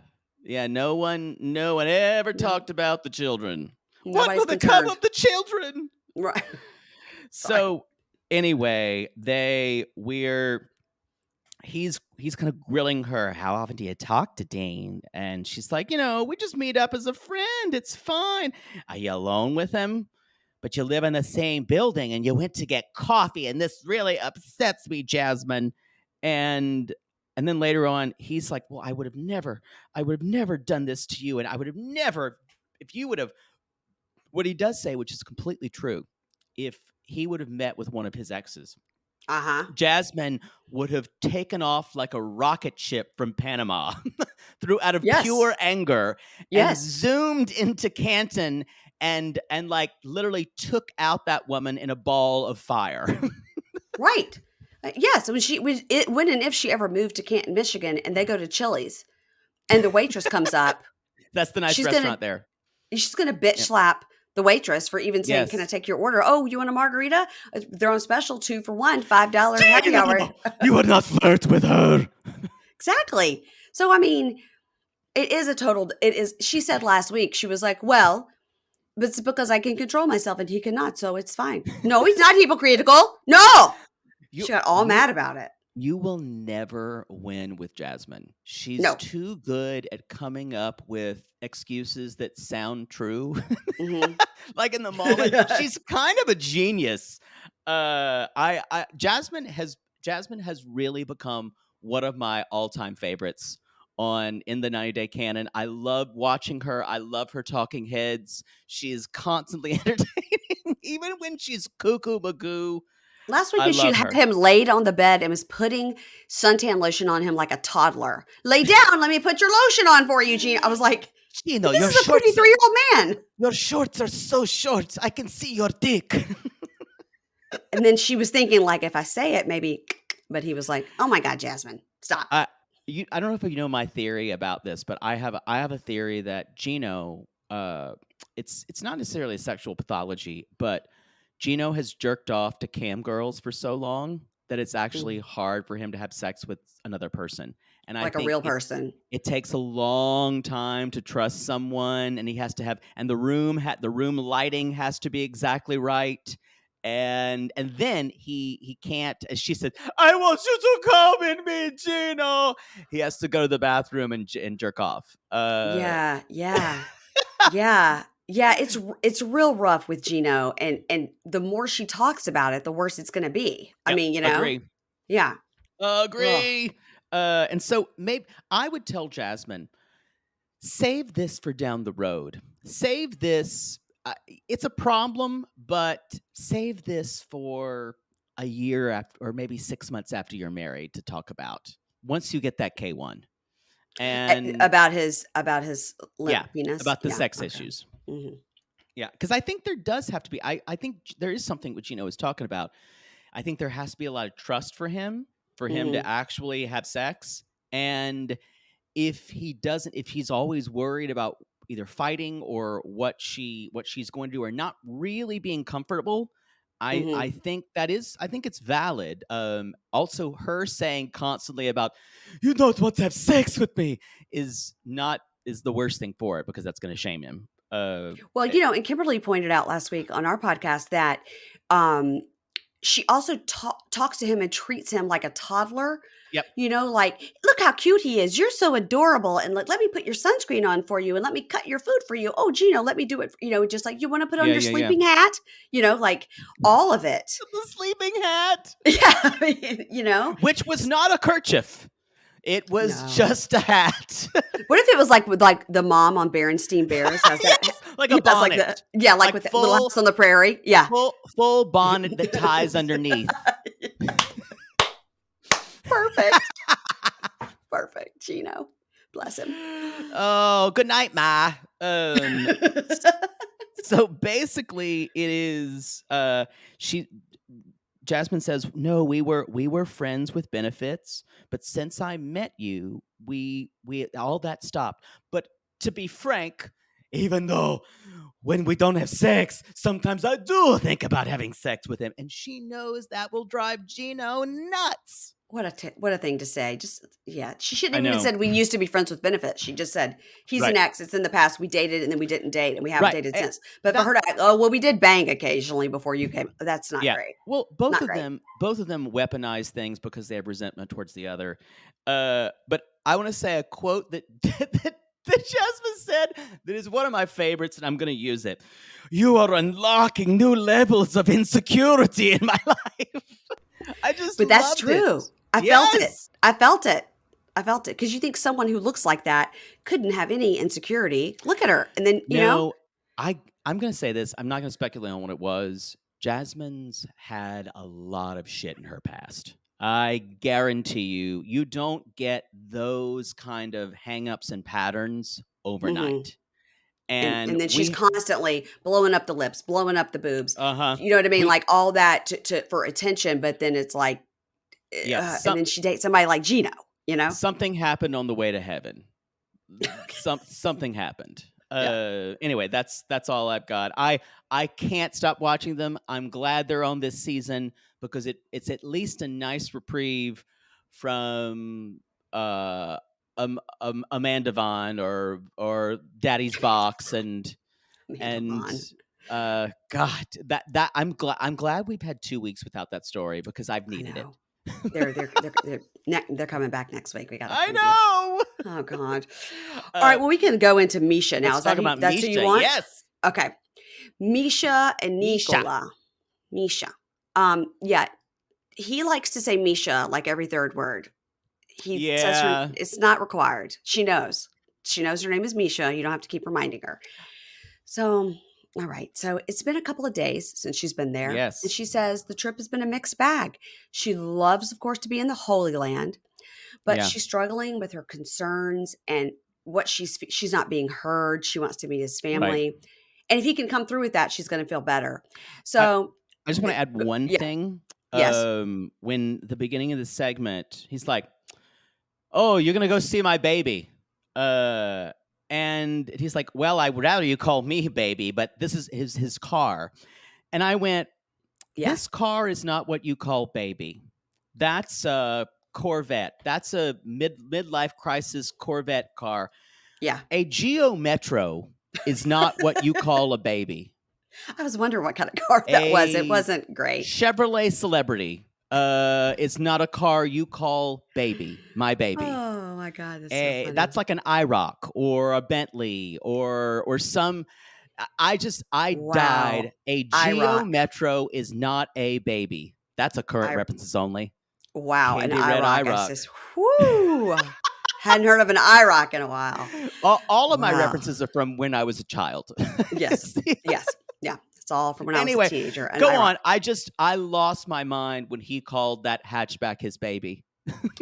No one ever talked about the children. Nobody's what will become of the children? Right. So anyway, he's kind of grilling her. How often do you talk to Dane? And she's like, we just meet up as a friend. It's fine. Are you alone with him? But you live in the same building and you went to get coffee, and this really upsets me, Jasmine. And then later on, he's like, well, I would have never done this to you. And I would have never, if you would have, what he does say, which is completely true, if he would have met with one of his exes, Jasmine would have taken off like a rocket ship from Panama out of pure anger and zoomed into Canton and like literally took out that woman in a ball of fire. Right. Yes. When and if she ever moved to Canton, Michigan, and they go to Chili's and the waitress comes up. That's the nice restaurant there. She's going to bitch slap the waitress for even saying, can I take your order? Oh, you want a margarita? They're on special 2 for $1, $5 happy hour. You would not flirt with her. Exactly. So, I mean, it is. She said last week, she was like, well, but it's because I can control myself and he cannot. So it's fine. No, he's not hypocritical. No. She got all mad about it. You will never win with Jasmine. She's too good at coming up with excuses that sound true. Mm-hmm. Like in the moment, she's kind of a genius. Jasmine has really become one of my all-time favorites in the 90 Day Canon. I love watching her. I love her talking heads. She is constantly entertaining, even when she's cuckoo magoo. Last week, she had him laid on the bed and was putting suntan lotion on him like a toddler. Lay down. Let me put your lotion on for you, Gino. I was like, Gino, this is a 43-year-old man. Your shorts are so short. I can see your dick. And then she was thinking, like, if I say it, maybe. But he was like, oh, my God, Jasmine, stop. I don't know if you know my theory about this, but I have a theory that Gino, it's not necessarily a sexual pathology, but Gino has jerked off to cam girls for so long that it's actually hard for him to have sex with another person. And I Like a think real person. it takes a long time to trust someone, and he has to have, and the room lighting has to be exactly right. And then he can't, as she said, I want you to come in me, Gino. He has to go to the bathroom and jerk off. Yeah, yeah. Yeah. Yeah, it's real rough with Gino, and the more she talks about it, the worse it's gonna be. I Yep, mean, you know? agree. Yeah. Ugh. Agree. And so maybe I would tell Jasmine, save this for down the road. Save this. It's a problem, but save this for a year after, or maybe 6 months after you're married to talk about. Once you get that K1, and About his limp yeah, penis? about the Yeah, sex okay. issues. Mhm. Yeah, because I think there does have to be. I think there is something which Gino is talking about. I think there has to be a lot of trust for him Mhm. to actually have sex. And if he's always worried about either fighting or what she's going to do, or not really being comfortable, Mhm. I think it's valid. Also, her saying constantly about, you don't want to have sex with me, is the worst thing for it, because that's going to shame him. Well, Eh, and Kimberly pointed out last week on our podcast that, um, she also talks to him and treats him like a toddler. yep. Like, "Look how cute he is. You're so adorable, and let me put your sunscreen on for you, and let me cut your food for you. Oh, Gino, let me do it." Just like, "You wanna put on Yeah, your yeah, yeah. sleeping hat?" Like, all of it. The sleeping hat, Yeah, I mean. which was not a kerchief. It was No. just a hat. What if it was like with, like, the mom on Berenstain Bears has that Yes, like a yes, like the bonnet, yeah, like like with the Little House on the Prairie. Yeah. full bonnet that ties underneath. Perfect. Perfect, Gino. Bless him. Oh, good night, Ma. So basically, it is Jasmine says, no, we were friends with benefits, but since I met you, we all that stopped. But to be frank, even though when we don't have sex, sometimes I do think about having sex with him, and she knows that will drive Gino nuts. What a thing to say. Just yeah, she shouldn't I have even know. said we used to be friends with benefits. She just said he's an Right. ex. It's in the past. We dated and then we didn't date and we haven't Right. dated Eh, since. But for that her to oh well, we did bang occasionally before you came. That's not Yeah. great. Well, both Not of great. them weaponize things because they have resentment towards the other. But I want to say a quote that that Jasmine said that is one of my favorites, and I'm going to use it. You are unlocking new levels of insecurity in my life. I just But that's loved it. true. I felt it. Yes. I felt it. I felt it because you think someone who looks like that couldn't have any insecurity. Look at her, and then No, I'm going to say this. I'm not going to speculate on what it was. Jasmine's had a lot of shit in her past. I guarantee you don't get those kind of hangups and patterns Mhm. overnight. and And and then she's constantly blowing up the lips, blowing up the boobs. uh-huh. You know what I mean? We Like all that for attention, but then it's like, yeah, and then she dates somebody like Gino. something happened on the way to heaven. Something happened. Yeah. Anyway, that's all I've got. I can't stop watching them. I'm glad they're on this season because it's at least a nice reprieve from Amanda Vaughn or Daddy's Box and Amanda Vaughn. God, that I'm glad we've had 2 weeks without that story because I've I needed it. know. They're coming back next week. We got a I preview. know. Oh God. All right. Well, we can go into Meisha now. Let's Is that talk about that's who you Meisha. want? Yes. Okay. Meisha and Meisha. Nicola. Meisha. Yeah. He likes to say Meisha like every third word. He says her. Yeah. It's not required. She knows. She knows her name is Meisha. You don't have to keep reminding her. So, all right. So it's been a couple of days since she's been there. Yes. And she says the trip has been a mixed bag. She loves, of course, to be in the Holy Land, but Yeah. she's struggling with her concerns and what she's not being heard. She wants to meet his family. And if he can come through with that, she's going to feel better. So I just want to add one yeah. thing. Yes. When the beginning of the segment, he's like, "Oh, you're gonna go see my baby," and he's like, "Well, I would rather you call me baby, but this is his car," and I went, Yeah. "This car is not what you call baby. That's Corvette. That's a midlife crisis Corvette car. Yeah. A Geo Metro is not what you call a baby. I was wondering what kind of car that was. It wasn't great. Chevrolet Celebrity is not a car you call baby, my baby. Oh my God, that's so funny. That's like an IROC or a Bentley or some. I Wow. died. A Geo IROC. Metro is not a baby. That's a current references only. Wow, Candy an red IROC. IROC. Says, whoo. Hadn't heard of an IROC in a while. All of my Wow. references are from when I was a child. Yes. Yes. Yeah. It's all from when I was a teenager. An go IROC. on. I lost my mind when he called that hatchback his baby.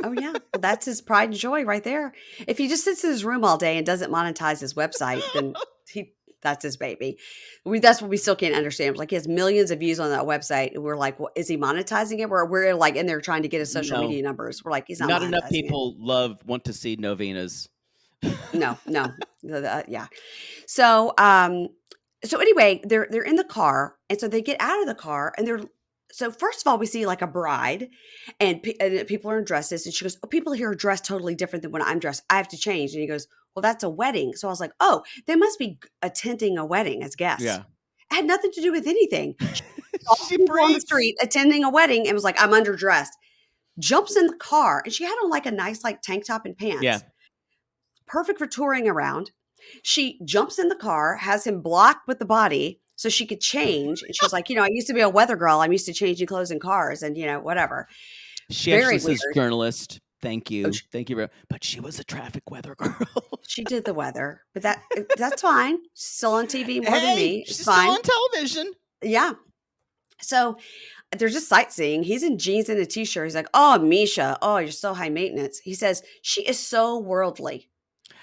Oh yeah. Well, that's his pride and joy right there. If he just sits in his room all day and doesn't monetize his website, then that's his baby. That's what we still can't understand. Like, he has millions of views on that website, and we're like, well, is he monetizing it? We're like in there trying to get his social media numbers. We're like, he's not enough monetizing people want to see novenas. No. Yeah. So anyway, they're in the car, and so they get out of the car, and so first of all, we see like a bride, and people are in dresses, and she goes, "Oh, people here are dressed totally different than when I'm dressed. I have to change." And he goes, "Well, that's a wedding." So I was like, "Oh, they must be attending a wedding as guests." Yeah. It had nothing to do with anything. She People on the street attending a wedding and was like, "I'm underdressed." Jumps in the car, and she had on like a nice like tank top and pants. Yeah. Perfect for touring around. She jumps in the car, has him blocked with the body so she could change. And she was like, I used to be a weather girl. I'm used to changing clothes in cars and, whatever. She Very actually says weird. journalist. Thank you. Thank you. But she was a traffic weather girl. She did the weather, but that's fine. She's still on TV more than me. It's she's fine. still on television. Yeah. So they're just sightseeing. He's in jeans and a t-shirt. He's like, "Oh, Meisha, oh, you're so high maintenance." He says, "She is so worldly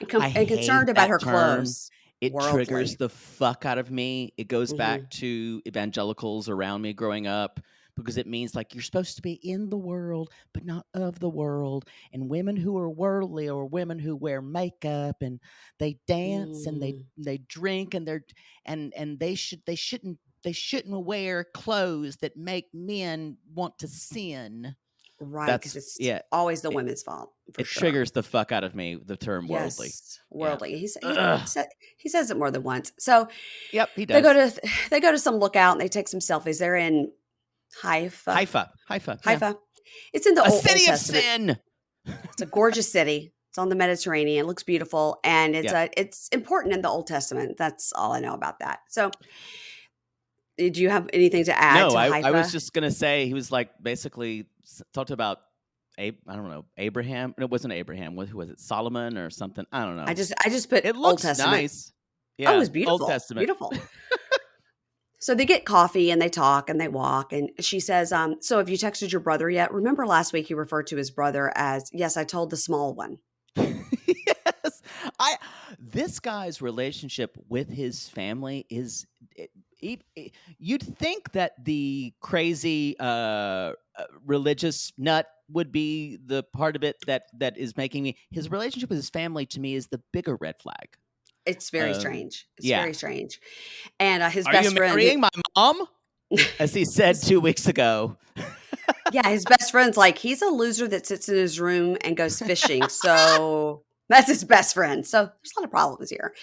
and concerned about her clothes." It Worldly. triggers the fuck out of me. It goes back to evangelicals around me growing up, because it means like you're supposed to be in the world, but not of the world. And women who are worldly are women who wear makeup and they dance and they drink and they shouldn't wear clothes that make men want to sin. Right, because it's always the women's fault. It triggers the fuck out of me, the term worldly. Yes, worldly. Yeah. He says it more than once. So, yep, he does. They go to some lookout and they take some selfies. They're in Haifa. Yeah. It's in the Old city of Testament. sin. It's a gorgeous city. It's on the Mediterranean. It looks beautiful, and it's important in the Old Testament. That's all I know about that. So, do you have anything to add? No, I was just gonna say he was like basically talked about I don't know, Abraham. No, it wasn't Abraham. Who was it? Solomon or something? I don't know. I just put it Old looks Testament. nice. Yeah, it was beautiful. Old Testament. Beautiful. So they get coffee and they talk and they walk. And she says, "So have you texted your brother yet?" Remember last week he referred to his brother as, "Yes, I told the small one." Yes. This guy's relationship with his family is you'd think that the crazy religious nut would be the part of it that is making me. His relationship with his family to me is the bigger red flag. It's very strange. It's very strange. And his best friend. Are you marrying my mom? As he said 2 weeks ago. Yeah, his best friend's like, he's a loser that sits in his room and goes fishing. So that's his best friend. So there's a lot of problems here.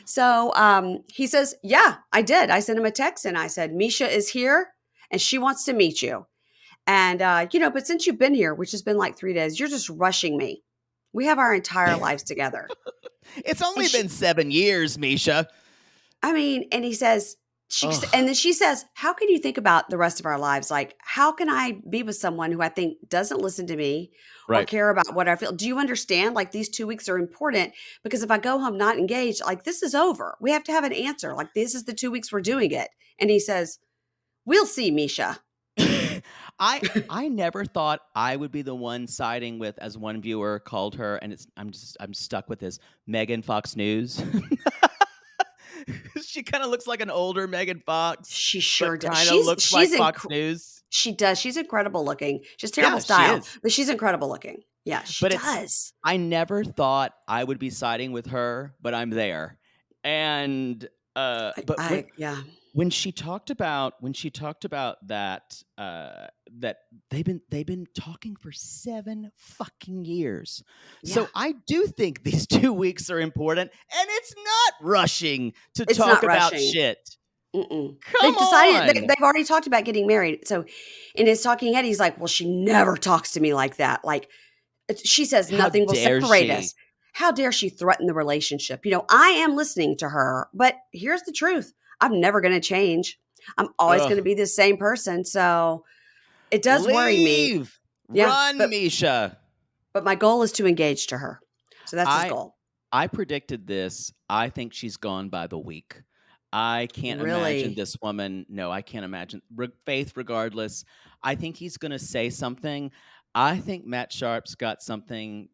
So he says, "Yeah, I did. I sent him a text and I said, Meisha is here and she wants to meet you. And, but since you've been here, which has been like 3 days, you're just rushing me. We have our entire lives together." It's only been 7 years, Meisha. I mean, and he says, and then she says, "How can you think about the rest of our lives? Like, how can I be with someone who I think doesn't listen to me or care about what I feel? Do you understand? Like, these 2 weeks are important because if I go home not engaged, like, this is over. We have to have an answer. Like, this is the 2 weeks we're doing it." And he says, "We'll see, Meisha." I never thought I would be the one siding with, as one viewer called her, and I'm stuck with this, Megan Fox News. She kind of looks like an older Megan Fox. She sure does. Kind of looks like Fox News. She does. She's incredible looking. She has terrible style, but she's incredible looking. Yeah, she does. I never thought I would be siding with her, but I'm there. And when she talked about that that they've been talking for 7 fucking years. Yeah. So I do think these 2 weeks are important, and it's not rushing to It's talk not about rushing. shit. Mm-mm. Come They've decided on. they've already talked about getting married. So in his talking head, he's like, well, she never talks to me like that. Like she says How nothing will dare separate she? us. How dare she threaten the relationship? I am listening to her, but here's the truth. I'm never going to change. I'm always going to Ugh. be the same person. So it does worry me. Leave. Yeah. Run, Meisha. But my goal is to engage to her. So that's his I goal. I predicted this. I think she's gone by the week. I can't imagine Really? this woman. No, I can't imagine. Faith, regardless. I think he's going to say something. I think Matt Sharp's got something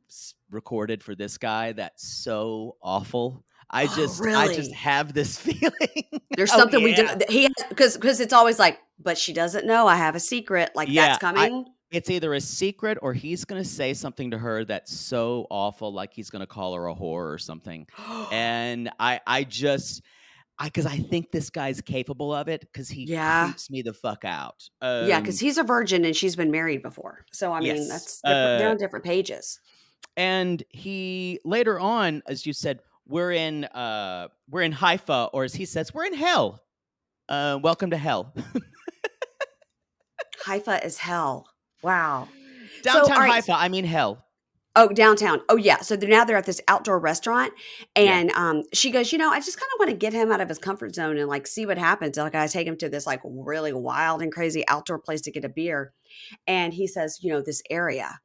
recorded for this guy that's so awful. Oh, I just really? have this feeling. There's Oh something we do. yeah. Because it's always like, but she doesn't know I have a secret. Like that's Yeah, coming. it's either a secret or he's going to say something to her that's so awful, like he's going to call her a whore or something. And I just, because I think this guy's capable of it, because he Yeah. creeps me the fuck out. Yeah, because he's a virgin and she's been married before. So I mean, Yes. they're on different pages. And he later on, as you said, we're in Haifa, or as he says, we're in hell. Welcome to hell. Haifa is hell. Wow. So, Downtown all right. Haifa, I mean hell. Oh, downtown. Oh, yeah. So they're at this outdoor restaurant, Yeah. and she goes, I just kind of want to get him out of his comfort zone and like see what happens. Like I take him to this like really wild and crazy outdoor place to get a beer, and he says, this area.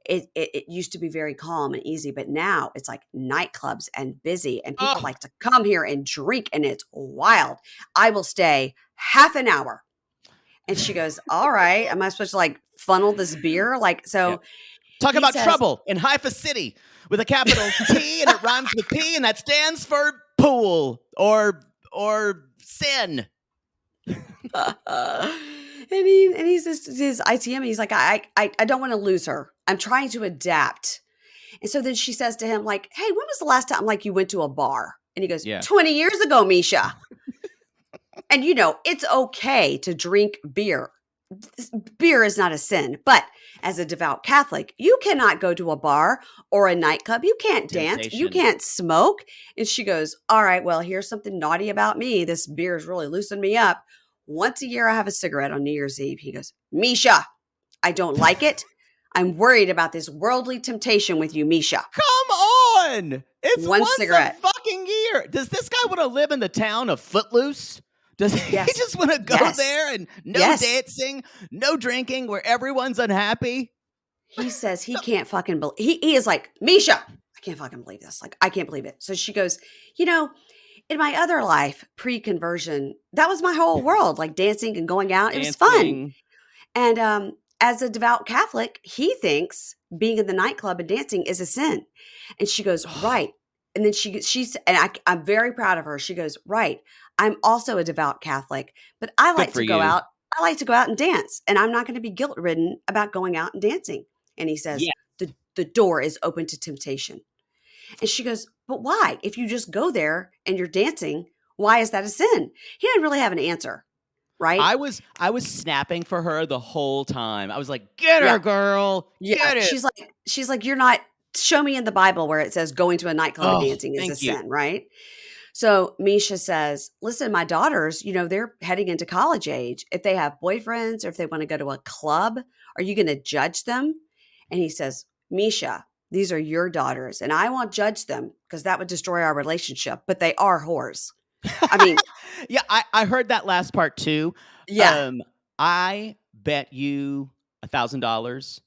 It used to be very calm and easy, but now it's like nightclubs and busy, and people Oh, like to come here and drink, and it's wild. I will stay half an hour. And she goes, all right, am I supposed to like funnel this beer? Like, so yeah. Talk he about says, trouble in Haifa City with a capital T, and it rhymes with P, and that stands for pool or sin. and he says his ITM, he's like, I don't want to lose her. I'm trying to adapt. And so then she says to him, like, hey, when was the last time like you went to a bar? And he goes, Yeah. 20 years ago, Meisha. And it's okay to drink beer. Beer is not a sin, but as a devout Catholic, you cannot go to a bar or a nightclub. You can't dance. You Temptation. can't smoke. And she goes, all right, well, here's something naughty about me. This beer has really loosened me up. Once a year, I have a cigarette on New Year's Eve. He goes, Meisha, I don't like it. I'm worried about this worldly temptation with you, Meisha. Come on. It's One once cigarette. a fucking year. Does this guy want to live in the town of Footloose? Does he Yes. just want to go Yes. there and no Yes. dancing, no drinking, where everyone's unhappy? He says he can't fucking believe. He is like, Meisha, I can't fucking believe this. Like, I can't believe it. So she goes, in my other life, pre-conversion, that was my whole world, like dancing and going out. It was fun. Dancing. And as a devout Catholic, he thinks being in the nightclub and dancing is a sin. And she goes, right. And then she's, and I'm very proud of her. She goes, right. I'm also a devout Catholic, but I like to go out. I like to go out and dance, and I'm not going to be guilt-ridden about going out and dancing. And he says, Yeah. the door is open to temptation. And she goes, but why? If you just go there and you're dancing, why is that a sin? He didn't really have an answer, right? I was snapping for her the whole time. I was like, get her, Yeah. girl. Yeah. Get it. She's like, you're not, show me in the Bible where it says going to a nightclub and dancing is a sin, right? So Meisha says, listen, my daughters, they're heading into college age. If they have boyfriends or if they want to go to a club, are you going to judge them? And he says, Meisha, these are your daughters, and I won't judge them because that would destroy our relationship, but they are whores. I mean, yeah, I heard that last part too. Yeah. I bet you $1,000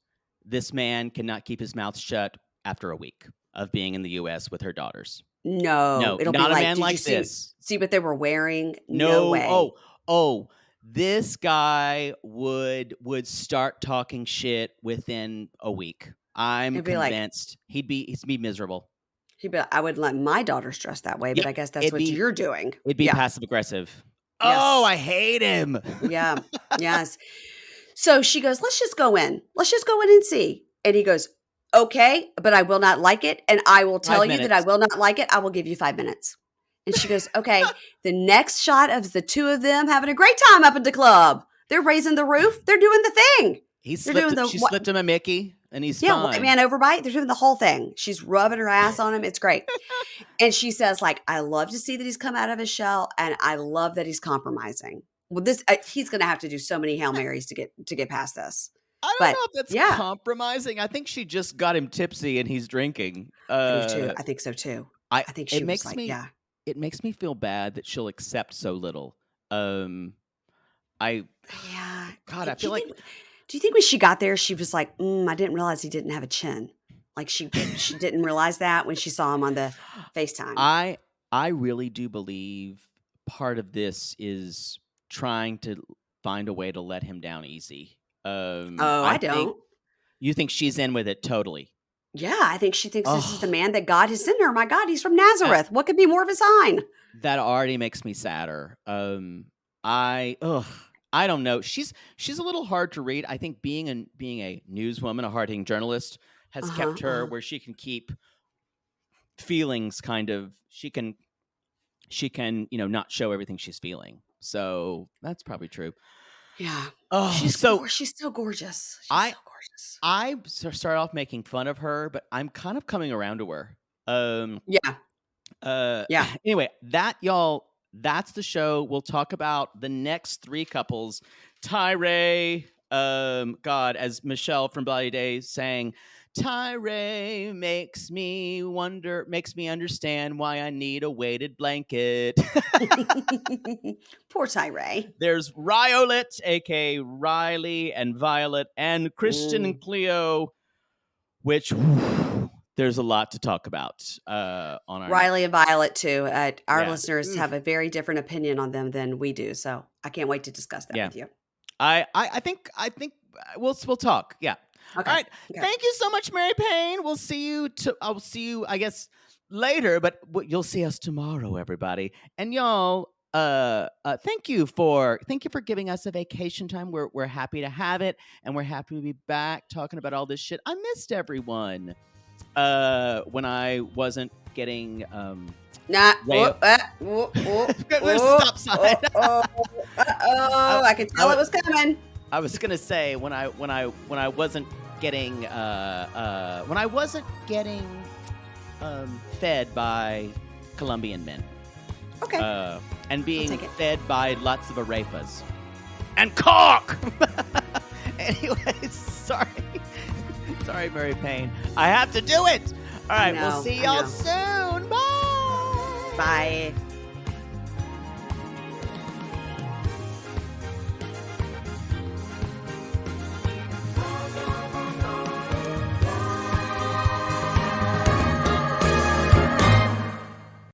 this man cannot keep his mouth shut after a week of being in the U.S. with her daughters. No, it'll not be a like, man did like you this. see what they were wearing? No way. Oh, this guy would start talking shit within a week. I'm It'd be like- convinced he'd be miserable. He'd be like, I wouldn't let my daughters dress that way, but I guess that's what you're doing. It'd be Yeah. passive aggressive. Yes. Oh, I hate him. Yeah. Yes. So she goes, let's just go in. Let's just go in and see. And he goes, okay, but I will not like it. And I will tell 5 you that I minutes. will not like it. I will give you 5 minutes. And she goes, okay, the next shot of the two of them having a great time up at the club. They're raising the roof. They're doing the thing. She slipped him a Mickey, and he's fine. White man overbite. They're doing the whole thing. She's rubbing her ass on him. It's great. And she says, like, I love to see that he's come out of his shell, and I love that he's compromising. Well, he's going to have to do so many Hail Marys to get past this. I don't know if that's compromising. I think she just got him tipsy and he's drinking. I do too. I think so too. I think she was like, yeah. It makes me feel bad that she'll accept so little. God, I feel like. Do you think when she got there, she was like, I didn't realize he didn't have a chin? Like she didn't realize that when she saw him on the FaceTime. I really do believe part of this is trying to find a way to let him down easy. I don't. You think she's in with it totally? Yeah, I think she thinks this is the man that God has sent her. My God, he's from Nazareth. What could be more of a sign? That already makes me sadder. I don't know. She's a little hard to read. I think being a newswoman, a hard-hitting journalist, has kept her where she can keep feelings kind of. She can not show everything she's feeling. So that's probably true. Yeah. Oh, she's so gorgeous. She's so gorgeous. I start off making fun of her, but I'm kind of coming around to her. Yeah. Anyway, that's the show. We'll talk about the next three couples. Tyray, as Michelle from Bloody Day sang, Tyray makes me understand why I need a weighted blanket. Poor Tyray. There's Riolet, aka Riley and Violet, and Christian and Cleo, which there's a lot to talk about on our Riley and Violet too. Our listeners have a very different opinion on them than we do, so I can't wait to discuss that with you. I think we'll talk. Yeah. Okay. All right. Okay. Thank you so much, Mary Payne. I'll see you, I guess, later, but you'll see us tomorrow, everybody. And y'all, thank you for giving us a vacation time. We're happy to have it, and we're happy to be back talking about all this shit. I missed everyone when I wasn't getting stop sign. I could tell it was coming. I was gonna say when I wasn't getting fed by Colombian men. Okay. And being fed by lots of arepas and cock. Anyways, sorry, Mary Payne. I have to do it. All right, we'll see y'all soon. Bye. Bye.